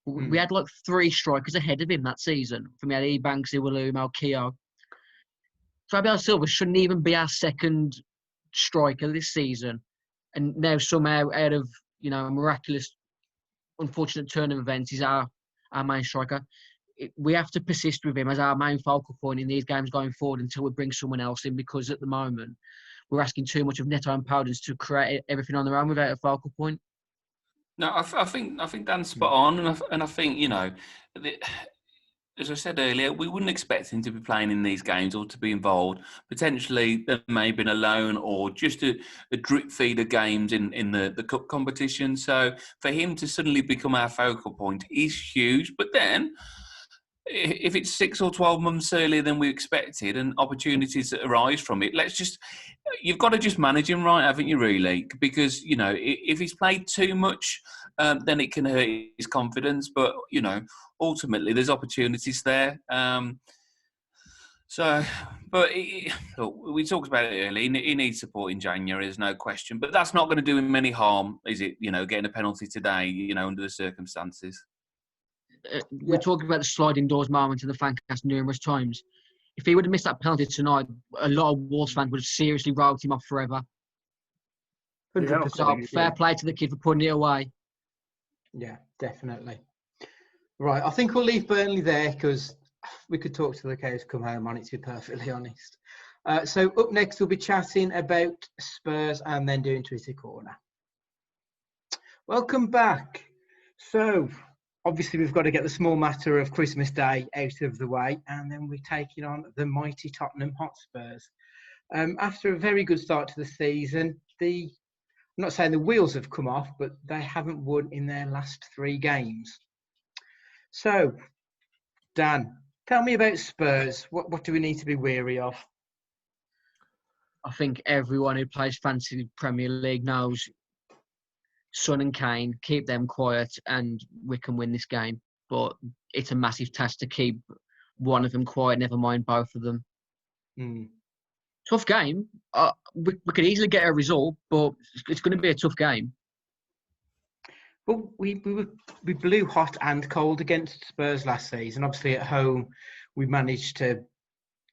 We had like 3 strikers ahead of him that season. For me, I had Ebanks, Iwalu, Keogh. Fabio Silva shouldn't even be our second striker this season. And now somehow, out of a miraculous, unfortunate turn of events, he's our main striker. We have to persist with him as our main focal point in these games going forward until we bring someone else in, because at the moment we're asking too much of Neto and Powders to create everything on their own without a focal point. No, I think Dan's spot on, and I think as I said earlier, we wouldn't expect him to be playing in these games or to be involved. Potentially, there may have been a loan or just a drip feed of games in the cup competition. So for him to suddenly become our focal point is huge. But then, if it's 6 or 12 months earlier than we expected and opportunities that arise from it, you've got to just manage him right, haven't you, really? Because, if he's played too much, then it can hurt his confidence. But, ultimately there's opportunities there. Look, we talked about it earlier. He needs support in January, there's no question. But that's not going to do him any harm, is it? Getting a penalty today, under the circumstances. We're talking about the sliding doors moment in the Fancast numerous times. If he would have missed that penalty tonight, a lot of Wolves fans would have seriously wrote him off forever. 100%. So fair play to the kid for putting it away. Yeah, definitely. Right, I think we'll leave Burnley there because we could talk till the cows come home on it, to be perfectly honest. So up next, we'll be chatting about Spurs and then doing Twitter Corner. Welcome back. So obviously, we've got to get the small matter of Christmas Day out of the way, and then we're taking on the mighty Tottenham Hotspurs. After a very good start to the season, I'm not saying the wheels have come off, but they haven't won in their last 3 games. So, Dan, tell me about Spurs. What do we need to be wary of? I think everyone who plays fantasy Premier League knows Son and Kane, keep them quiet and we can win this game. But it's a massive task to keep one of them quiet, never mind both of them. Tough game. We could easily get a result, but it's going to be a tough game. Well, we blew hot and cold against Spurs last season. Obviously, at home, we managed to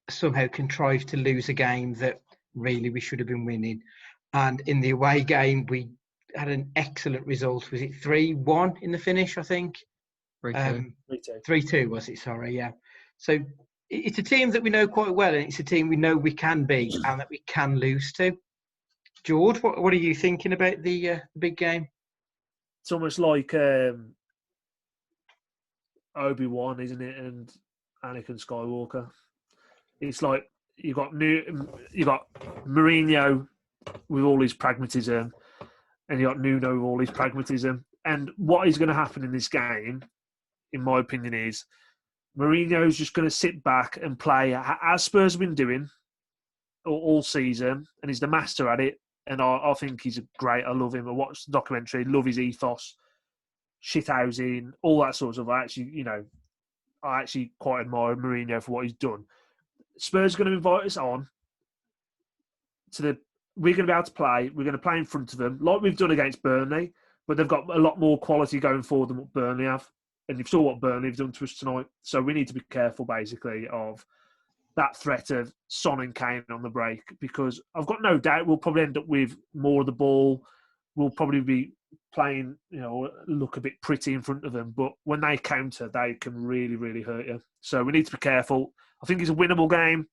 somehow contrive to lose a game that really we should have been winning. And in the away game, we had an excellent result. Was it 3-1 in the finish, I think? 3-2. 3-2 was it? Sorry, yeah. So it's a team that we know quite well, and it's a team we know we can beat and that we can lose to. George, what are you thinking about the big game? It's almost like Obi-Wan, isn't it? And Anakin Skywalker. It's like you got Mourinho with all his pragmatism, and you got Nuno with all his pragmatism. And what is going to happen in this game, in my opinion, is Mourinho's just going to sit back and play as Spurs have been doing all season, and he's the master at it. And I think he's great. I love him. I watched the documentary, love his ethos, shithousing, all that sort of stuff. I actually quite admire Mourinho for what he's done. Spurs are going to invite us on we're going to be able to play. We're going to play in front of them, like we've done against Burnley, but they've got a lot more quality going forward than what Burnley have. And you saw what Burnley have done to us tonight. So we need to be careful, basically, of that threat of Son and Kane on the break, because I've got no doubt we'll probably end up with more of the ball. We'll probably be playing, look a bit pretty in front of them. But when they counter, they can really, really hurt you. So we need to be careful. I think it's a winnable game,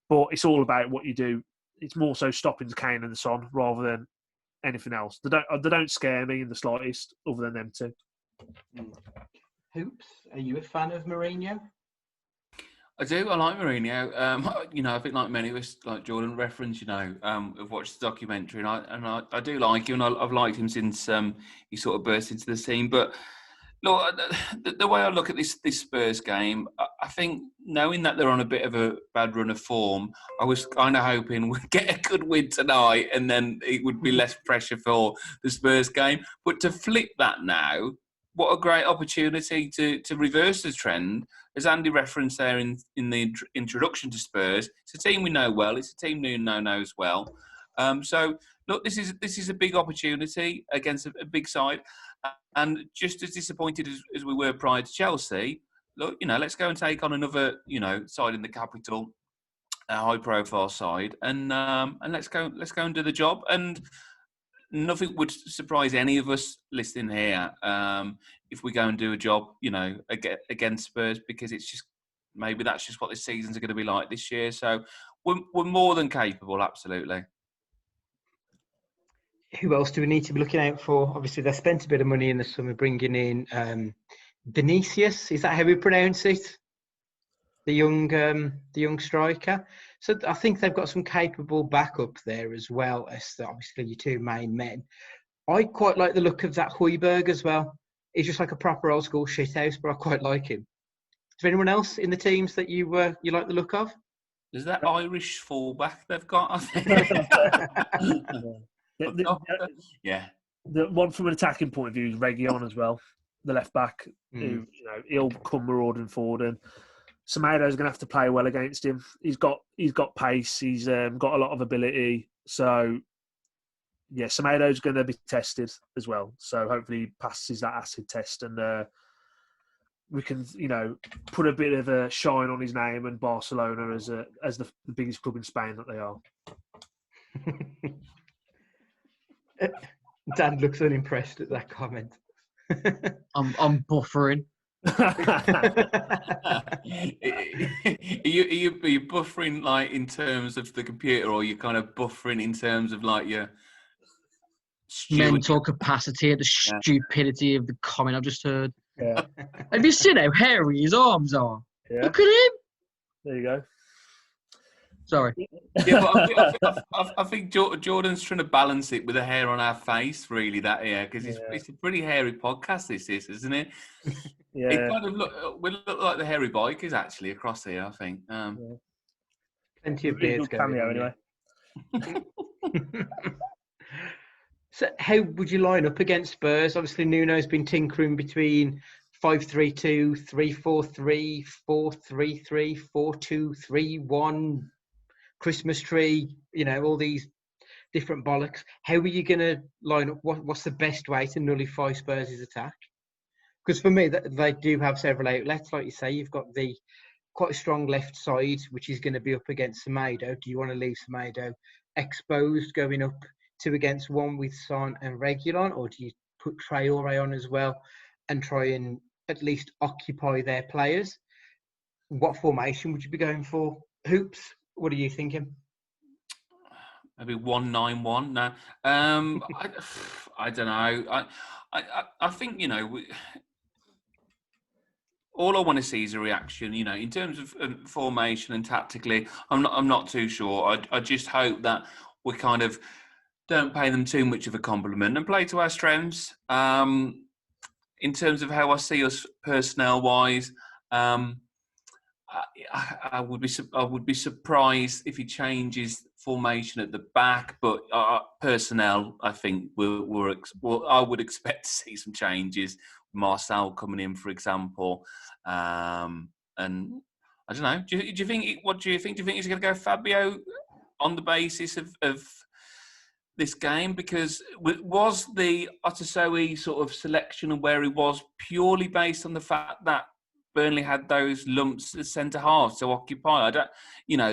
but it's all about what you do. It's more so stopping Kane and Son rather than anything else. They don't scare me in the slightest, other than them two. Hoops, are you a fan of Mourinho? I do. I like Mourinho. I think like many of us, like Jordan referenced, have watched the documentary, and I do like him, and I've liked him since he sort of burst into the scene. But look, the way I look at this Spurs game, I think knowing that they're on a bit of a bad run of form, I was kind of hoping we'd get a good win tonight, and then it would be less pressure for the Spurs game. But to flip that now, what a great opportunity to reverse the trend. As Andy referenced there in the introduction to Spurs, it's a team we know well. It's a team Nuno knows well. So look, this is a big opportunity against a big side, and just as disappointed as we were prior to Chelsea. Look, let's go and take on another side in the capital, a high-profile side, and let's go and do the job. And nothing would surprise any of us listening here if we go and do a job, against Spurs, because it's just maybe that's just what the seasons are going to be like this year. So we're more than capable, absolutely. Who else do we need to be looking out for? Obviously, they spent a bit of money in the summer bringing in Vinicius. Is that how we pronounce it? The young striker. So I think they've got some capable backup there as well as obviously your two main men. I quite like the look of that Højbjerg as well. He's just like a proper old school shithouse, but I quite like him. Is there anyone else in the teams that you like the look of? Is that Irish fullback they've got? I think. Yeah. The one from an attacking point of view is Reguilon as well, the left back, who he'll come marauding forward, and Semedo's going to have to play well against him. He's got pace. He's got a lot of ability. So yeah, Semedo's going to be tested as well. So hopefully he passes that acid test, and we can put a bit of a shine on his name and Barcelona as the biggest club in Spain that they are. Dan looks unimpressed at that comment. I'm buffering. Are you buffering like in terms of the computer, or you kind of buffering in terms of like your mental capacity, the stupidity of the comment I've just heard? Yeah. Have you seen how hairy his arms are? Yeah. Look at him. There you go. Sorry. Yeah, but I think Jordan's trying to balance it with the hair on our face, really, that hair, because it's a pretty hairy podcast, this is, isn't it? Yeah. It kind of we look like the hairy bikers, actually, across here, I think. Plenty of beards going cameo, anyway. So how would you line up against Spurs? Obviously, Nuno's been tinkering between 5-3-2, 3-4-3, 4-3-3, 4-2-3-1, Christmas tree, all these different bollocks. How are you going to line up? What's the best way to nullify Spurs' attack? Because for me, they do have several outlets. Like you say, you've got the quite a strong left side, which is going to be up against Semedo. Do you want to leave Semedo exposed going up against one with Son and Reguilon, or do you put Traore on as well and try and at least occupy their players? What formation would you be going for? Hoops, what are you thinking? Maybe 1-9-1. No, I don't know. I think all I want to see is a reaction. In terms of formation and tactically, I'm not too sure. I just hope that we kind of don't pay them too much of a compliment and play to our strengths. In terms of how I see us personnel-wise, I would be surprised if he changes formation at the back, but personnel, I think I would expect to see some changes. Marcel coming in, for example, and I don't know. Do you think? What do you think? Do you think he's going to go Fabio on the basis of this game? Because was the Otasoe sort of selection of where he was purely based on the fact that Burnley had those lumps as centre halves to occupy?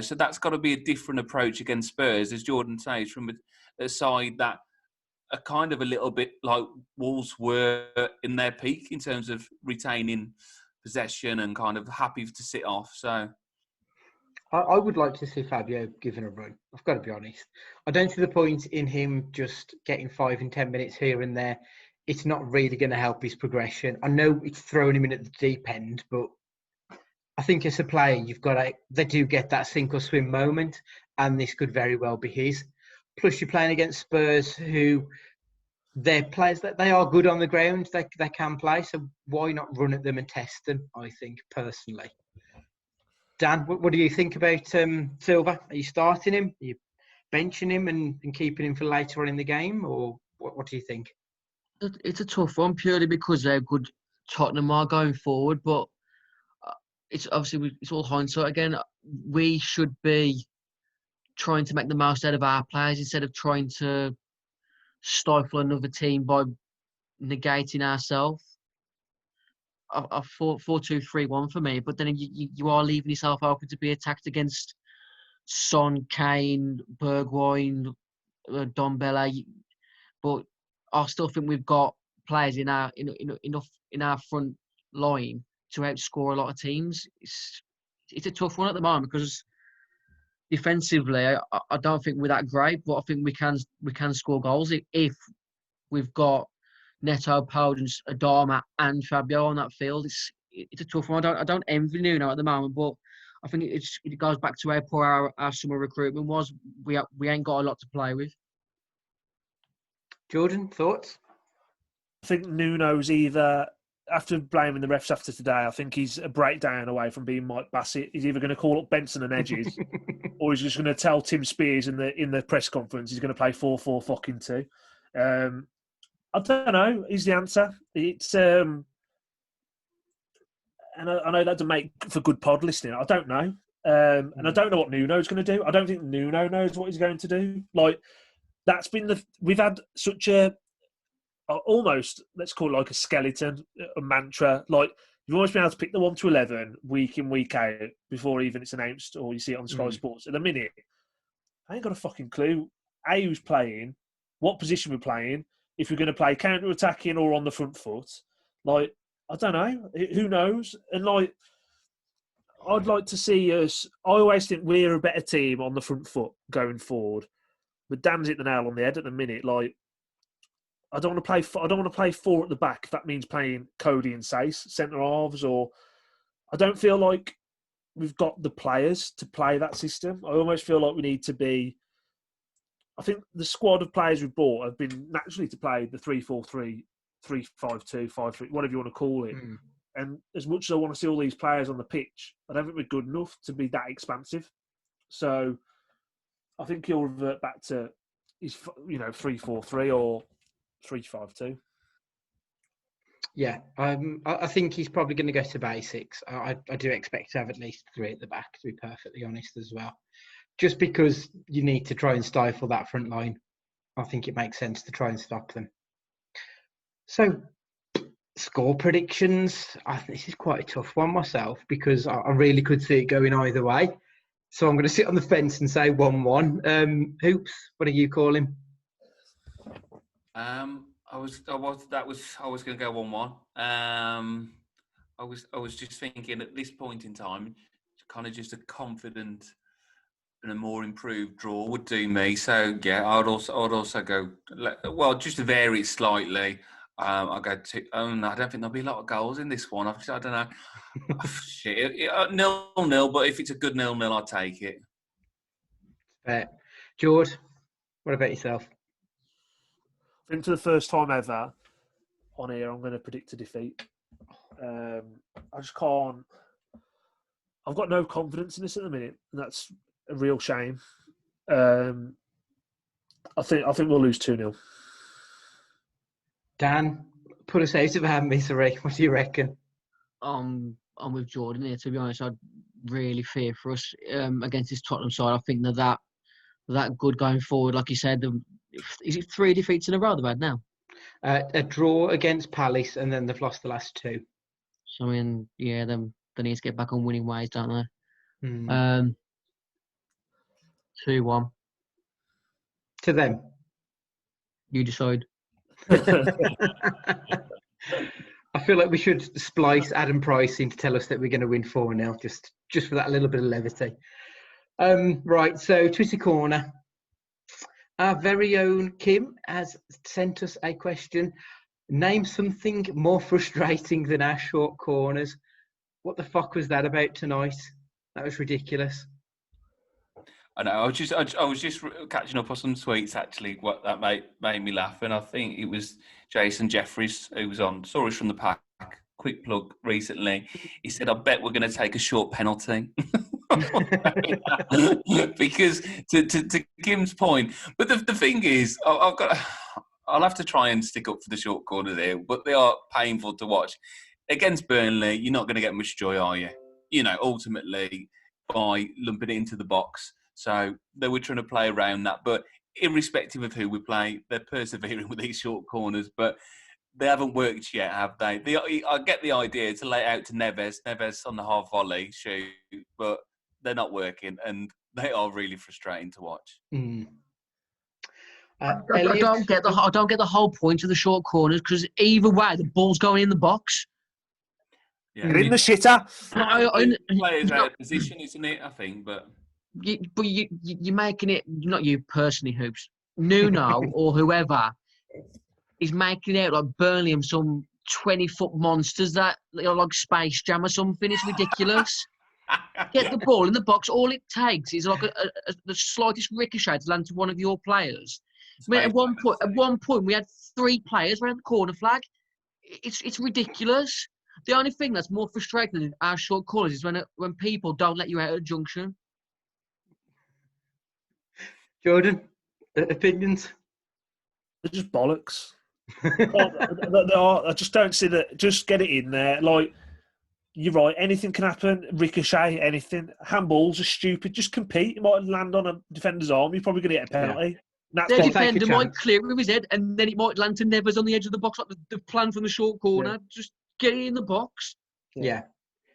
So that's got to be a different approach against Spurs, as Jordan says, from a side that are kind of a little bit like Wolves were in their peak in terms of retaining possession and kind of happy to sit off. So I would like to see Fabio given a run. I've got to be honest. I don't see the point in him just getting 5 and 10 minutes here and there. It's not really going to help his progression. I know it's throwing him in at the deep end, but I think as a player, they do get that sink or swim moment, and this could very well be his. Plus, you're playing against Spurs, who they're players that they are good on the ground. They can play, so why not run at them and test them? I think personally. Dan, what do you think about Silva? Are you starting him? Are you benching him and keeping him for later on in the game, or what do you think? It's a tough one purely because they're good Tottenham are going forward, but it's obviously it's all hindsight again. We should be trying to make the most out of our players instead of trying to stifle another team by negating ourselves. I thought 4-2-3-1 for me, but then you are leaving yourself open to be attacked against Son, Kane, Bergwijn, Dombele. But I still think we've got players in our front line to outscore a lot of teams. It's a tough one at the moment because defensively, I don't think we're that great, but I think we can score goals if we've got Neto, Podence, Adama, and Fabio on that field. It's a tough one. I don't envy Nuno at the moment, but I think it goes back to how poor our summer recruitment was. We ain't got a lot to play with. Jordan, thoughts? I think Nuno's either, after blaming the refs after today, I think he's a breakdown away from being Mike Bassett. He's either going to call up Benson and Edges, or he's just going to tell Tim Spears in the press conference he's going to play 4-4-2. I don't know. He's the answer. It's and I know that doesn't make for good pod listening. I don't know, and I don't know what Nuno's going to do. I don't think Nuno knows what he's going to do. Like that's been we've had such a almost, let's call it like a skeleton, a mantra. Like you've always been able to pick the 1 to 11 week in, week out before even it's announced or you see it on Sky Sports. At the minute, I ain't got a fucking clue who's playing, what position we're playing, if we're going to play counter-attacking or on the front foot. Like, I don't know. Who knows? And like, I'd like to see us. I always think we're a better team on the front foot going forward. But Dan's hit the nail on the head at the minute. Like, I don't want to play 4 at the back. If that means playing Cody and Sace centre halves, or I don't feel like we've got the players to play that system. I almost feel like we need to be. I think the squad of players we've brought have been naturally to play the 3-4-3, 3-5-2, 5-3, whatever you want to call it. And as much as I want to see all these players on the pitch, I don't think we're good enough to be that expansive. So I think he'll revert back to his 3-4-3 or 3-5-2. Yeah, I think he's probably going to go to basics. I do expect to have at least 3 at the back, to be perfectly honest as well. Just because you need to try and stifle that front line. I think it makes sense to try and stop them. So, score predictions. This is quite a tough one myself because I really could see it going either way. So I'm going to sit on the fence and say 1-1. Hoops, what are you calling? I was going to go 1-1. I was just thinking at this point in time, kind of just a confident and a more improved draw would do me. So yeah, I'd also go. Well, just to vary it slightly, I'll go to. Oh no, I don't think there'll be a lot of goals in this one. I don't know. Shit, 0-0. But if it's a good 0-0, I'll take it. George, what about yourself? I think for the first time ever on here, I'm going to predict a defeat. I just can't. I've got no confidence in this at the minute, and that's a real shame. I think we'll lose 2-0. Dan, put us out of our misery. What do you reckon? I'm with Jordan here. To be honest, I really fear for us against this Tottenham side. I think that good going forward. Like you said, is it 3 defeats in a row they've had now? A draw against Palace, and then they've lost the last 2. So I mean, yeah, they need to get back on winning ways, don't they? 2-1 to them. You decide. I feel like we should splice Adam Price in to tell us that we're going to win 4-0, just for that little bit of levity. Right, so Twitter Corner. Our very own Kim has sent us a question. Name something more frustrating than our short corners. What the fuck was that about tonight? That was ridiculous. I know. I was just catching up on some tweets actually. What that made me laugh, and I think it was Jason Jeffries who was on. Saw us from the pack. Quick plug recently. He said, "I bet we're going to take a short penalty." Because to Kim's point, but the thing is, I'll have to try and stick up for the short corners here, but they are painful to watch. Against Burnley, you're not going to get much joy, are you? You know, ultimately by lumping it into the box. So they were trying to play around that, but irrespective of who we play, they're persevering with these short corners, but they haven't worked yet, have they? I get the idea to lay it out to Neves on the half volley shoot, but they're not working, and they are really frustrating to watch. Mm. I don't get the whole point of the short corners, because either way, the ball's going in the box. Yeah. Get in the shitter. Players out of position, isn't it? I think, but you're making it, not you personally, Hoops. Nuno or whoever is making it out like Burnley and some 20-foot monsters that like Space Jam or something. It's ridiculous. Get the ball in the box. All it takes is like the slightest ricochet to land to one of your players. I mean, at one point, we had 3 players around the corner flag. It's ridiculous. The only thing that's more frustrating than our short corners is when people don't let you out of the junction. Jordan, opinions? They're just bollocks. I just don't see that. Just get it in there. Like, you're right. Anything can happen. Ricochet, anything. Handballs are stupid. Just compete. You might land on a defender's arm. You're probably going to get a penalty. Yeah. Their defender might clear with his head, and then it might land to Neves on the edge of the box, like the plan from the short corner. Yeah. Just get it in the box. Yeah.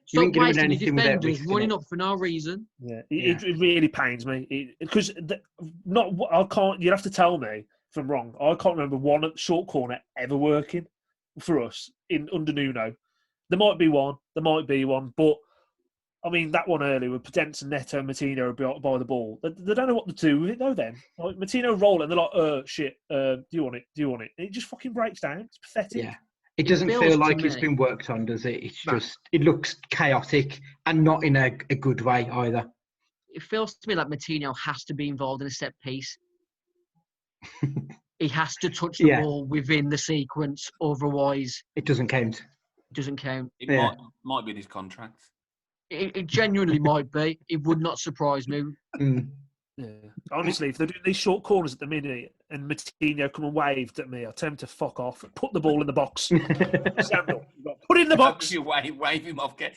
Stop wasting your defenders running up for no reason. Yeah, it really pains me because I can't. You'd have to tell me if I'm wrong. I can't remember one short corner ever working for us under Nuno. There might be one, but I mean that one earlier with Podence and Neto and Martino by the ball. They don't know what to do with it though. Then like Martino roll and they're like, shit. Do you want it? And it just fucking breaks down. It's pathetic. Yeah. It doesn't feel like it's been worked on, does it? It's just, it looks chaotic and not in a good way either. It feels to me like Martino has to be involved in a set piece. He has to touch the ball within the sequence, otherwise it doesn't count. It might be in his contract. It genuinely might be. It would not surprise me. Mm. Yeah. Honestly, if they're doing these short corners at the minute and Martino come and waved at me, I'll tell him to fuck off. Put the ball in the box. Samuel, put it in the box. You wave him off. But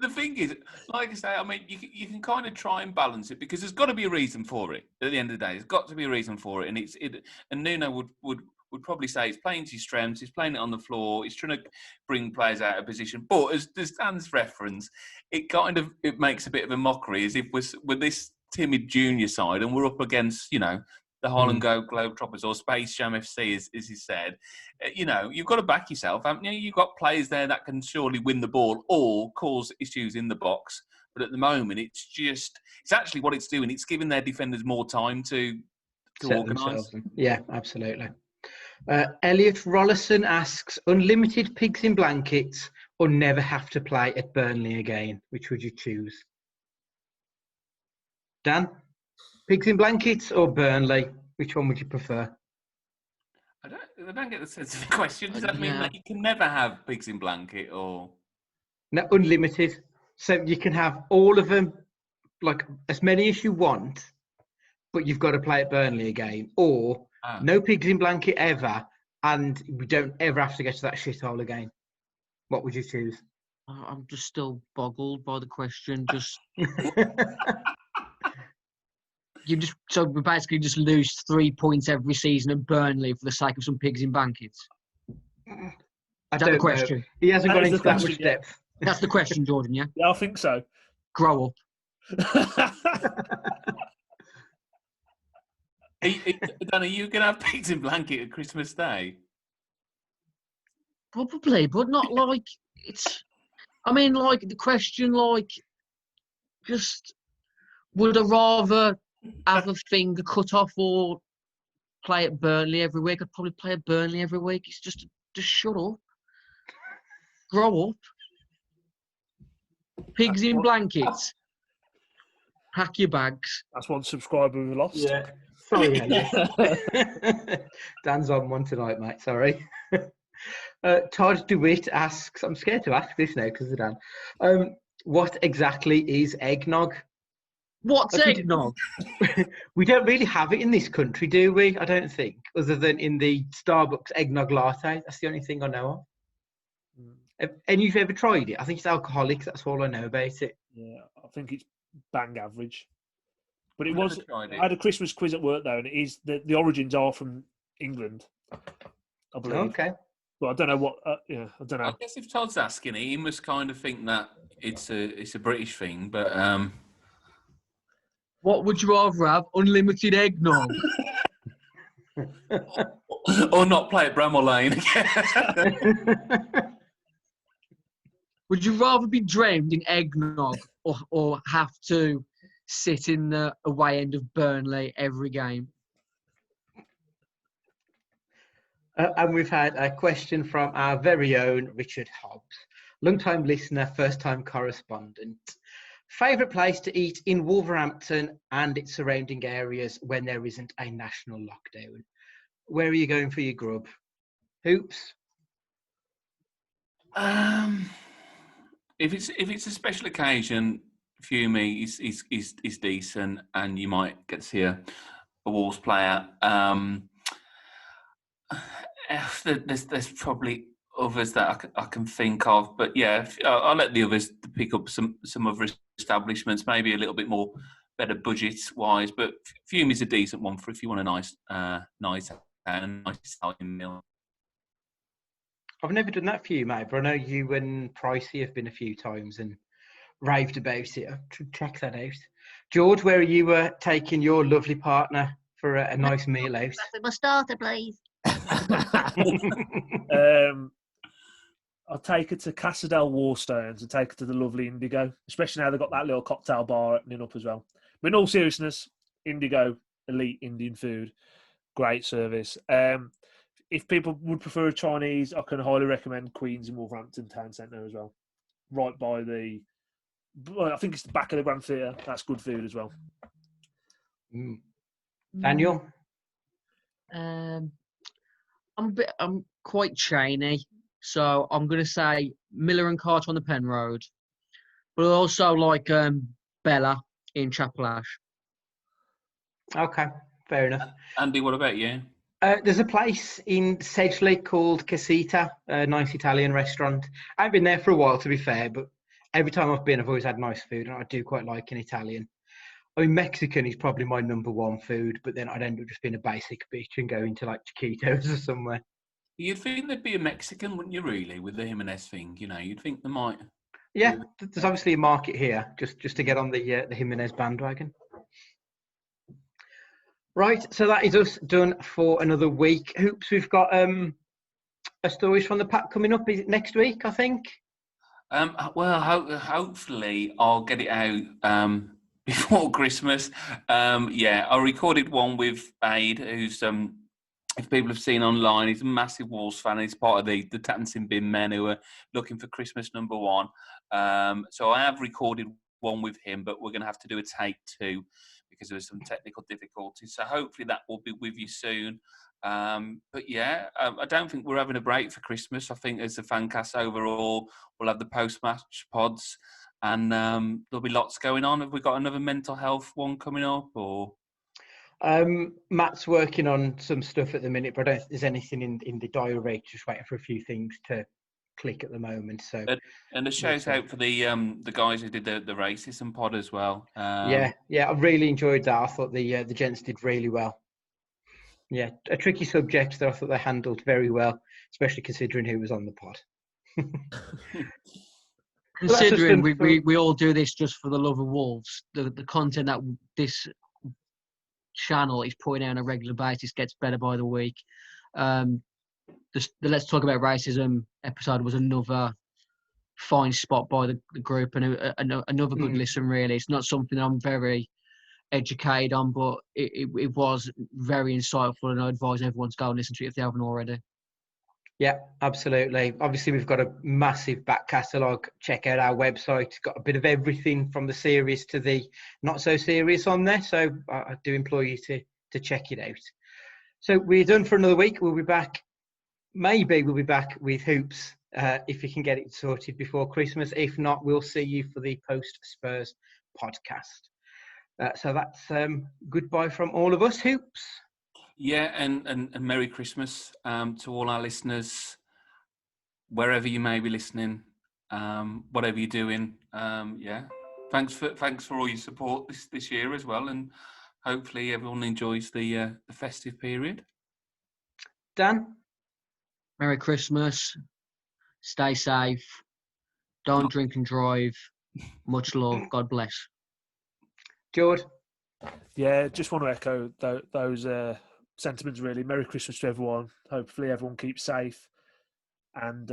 the thing is, like I say, I mean, you can kind of try and balance it because there's got to be a reason for it. At the end of the day, there's got to be a reason for it, and Nuno would probably say he's playing to his strengths. He's playing it on the floor. He's trying to bring players out of position. But as Dan's reference, it makes a bit of a mockery as if with this timid junior side and we're up against, the Holland Globetrotters or Space Jam FC, as he said. You've got to back yourself, haven't you? You've got players there that can surely win the ball or cause issues in the box. But at the moment, it's actually what it's doing. It's giving their defenders more time to organise. Yeah, absolutely. Elliot Rollison asks, unlimited pigs in blankets or never have to play at Burnley again? Which would you choose? Dan, pigs in blankets or Burnley? Which one would you prefer? I don't get the sense of the question. Does that mean that you can never have pigs in blanket or? No, unlimited. So you can have all of them, like as many as you want, but you've got to play at Burnley again. Or no pigs in blanket ever, and we don't ever have to get to that shithole again. What would you choose? I'm just still boggled by the question. So we basically just lose 3 points every season at Burnley for the sake of some pigs in blankets. Is that the question? He hasn't gone into that much depth. That's the question, Jordan, yeah? Yeah, I think so. Grow up. Dan, are you going to have pigs in blanket at Christmas Day? Probably, but not like it's... I mean, like, the question, like, just would I rather have a finger cut off or play at Burnley every week? I'd probably play at Burnley every week. It's just shut up. Grow up. Pigs in blankets. Pack your bags. That's one subscriber we lost. Yeah. Sorry, Elliot. Dan's on one tonight, mate. Sorry. Todd DeWitt asks, I'm scared to ask this now because of Dan. What exactly is eggnog? What's eggnog? We don't really have it in this country, do we? I don't think, other than in the Starbucks eggnog latte. That's the only thing I know of. And you've ever tried it? I think it's alcoholic. That's all I know about it. Yeah, I think it's bang average. But it I've was. never tried it. I had a Christmas quiz at work though, and it is the origins are from England, I believe. Okay. But I don't know what. Yeah, I don't know. I guess if Todd's asking it, he must kind of think that it's a British thing. But What would you rather have? Unlimited eggnog. or not play at Bramall Lane. Would you rather be drowned in eggnog or have to sit in the away end of Burnley every game? And we've had a question from our very own Richard Hobbs, long-time listener, first-time correspondent. Favourite place to eat in Wolverhampton and its surrounding areas when there isn't a national lockdown? Where are you going for your grub? Hoops? If it's a special occasion, Fiume is decent, and you might get to see a Wolves player. There's probably others that I can think of, but yeah, I'll let the others pick up some other establishments, maybe a little bit more better budget wise. But Fiume is a decent one for if you want a nice nice Italian meal. I've never done that for you, mate, but I know you and Pricey have been a few times and raved about it. I should check that out. George, where are you taking your lovely partner for a nice meal out? My starter, please. I'll take her to Casa del Warstones and take her to the lovely Indigo, especially now they've got that little cocktail bar opening up as well. But in all seriousness, Indigo, elite Indian food, great service. If people would prefer Chinese, I can highly recommend Queen's in Wolverhampton Town Centre as well. Right by I think it's the back of the Grand Theatre. That's good food as well. Daniel? I'm quite chainy, so I'm going to say Miller and Carter on the Pen Road, but also like Bella in Chapel Ash. Okay, fair enough. Andy, what about you? There's a place in Sedgley called Casita, a nice Italian restaurant. I haven't been there for a while, to be fair, but every time I've been, I've always had nice food, and I do quite like an Italian. I mean, Mexican is probably my number one food, but then I'd end up just being a basic bitch and going to like Chiquitos or somewhere. You'd think there'd be a Mexican, wouldn't you, really, with the Jimenez thing? You know, you'd think there might. Yeah, there's obviously a market here just to get on the Jimenez bandwagon. Right, so that is us done for another week. Hoops, we've got a stories from the pack coming up. Is it next week, I think? Well, hopefully I'll get it out before Christmas. I recorded one with Aid, who's if people have seen online, he's a massive Wolves fan. He's part of the Dancing Bin Men who are looking for Christmas number one. So I have recorded one with him, but we're going to have to do a take two because there was some technical difficulties. So hopefully that will be with you soon. But yeah, I don't think we're having a break for Christmas. I think as a Fancast overall, we'll have the post-match pods and there'll be lots going on. Have we got another mental health one coming up or? Matt's working on some stuff at the minute, but I don't think there's anything in the diary. Just waiting for a few things to click at the moment. So and a shout out for the guys who did the racism pod as well. Yeah, I really enjoyed that. I thought the gents did really well. Yeah, a tricky subject that I thought they handled very well, especially considering who was on the pod. Considering we all do this just for the love of Wolves, the content that this channel is putting out on a regular basis gets better by the week. The Let's Talk About Racism episode was another fine spot by the group and another good listen, really. It's not something I'm very educated on, but it was very insightful, and I advise everyone to go and listen to it if they haven't already. Yeah, absolutely. Obviously, we've got a massive back catalogue. Check out our website. It's got a bit of everything from the serious to the not so serious on there. So I do implore you to check it out. So we're done for another week. We'll be back. Maybe we'll be back with hoops if you can get it sorted before Christmas. If not, we'll see you for the post Spurs podcast. So that's goodbye from all of us, hoops. Yeah, and Merry Christmas to all our listeners, wherever you may be listening, whatever you're doing. Yeah, thanks for all your support this year as well, and hopefully everyone enjoys the festive period. Dan? Merry Christmas. Stay safe. Don't drink and drive. Much love. God bless. George? Yeah, just want to echo those sentiments, really. Merry Christmas to everyone. Hopefully everyone keeps safe. And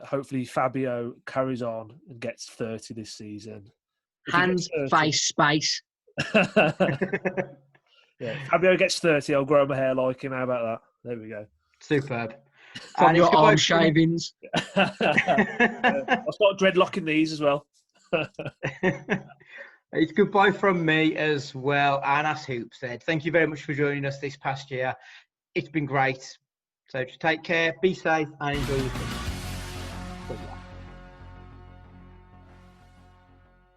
hopefully Fabio carries on and gets 30 this season. Hands, face, space. Yeah, Fabio gets 30, I'll grow my hair like him. How about that? There we go. Superb. From your arm shavings. I'll start dreadlocking these as well. It's goodbye from me as well. And as Hoop said, thank you very much for joining us this past year. It's been great. So just take care, be safe, and enjoy your Christmas.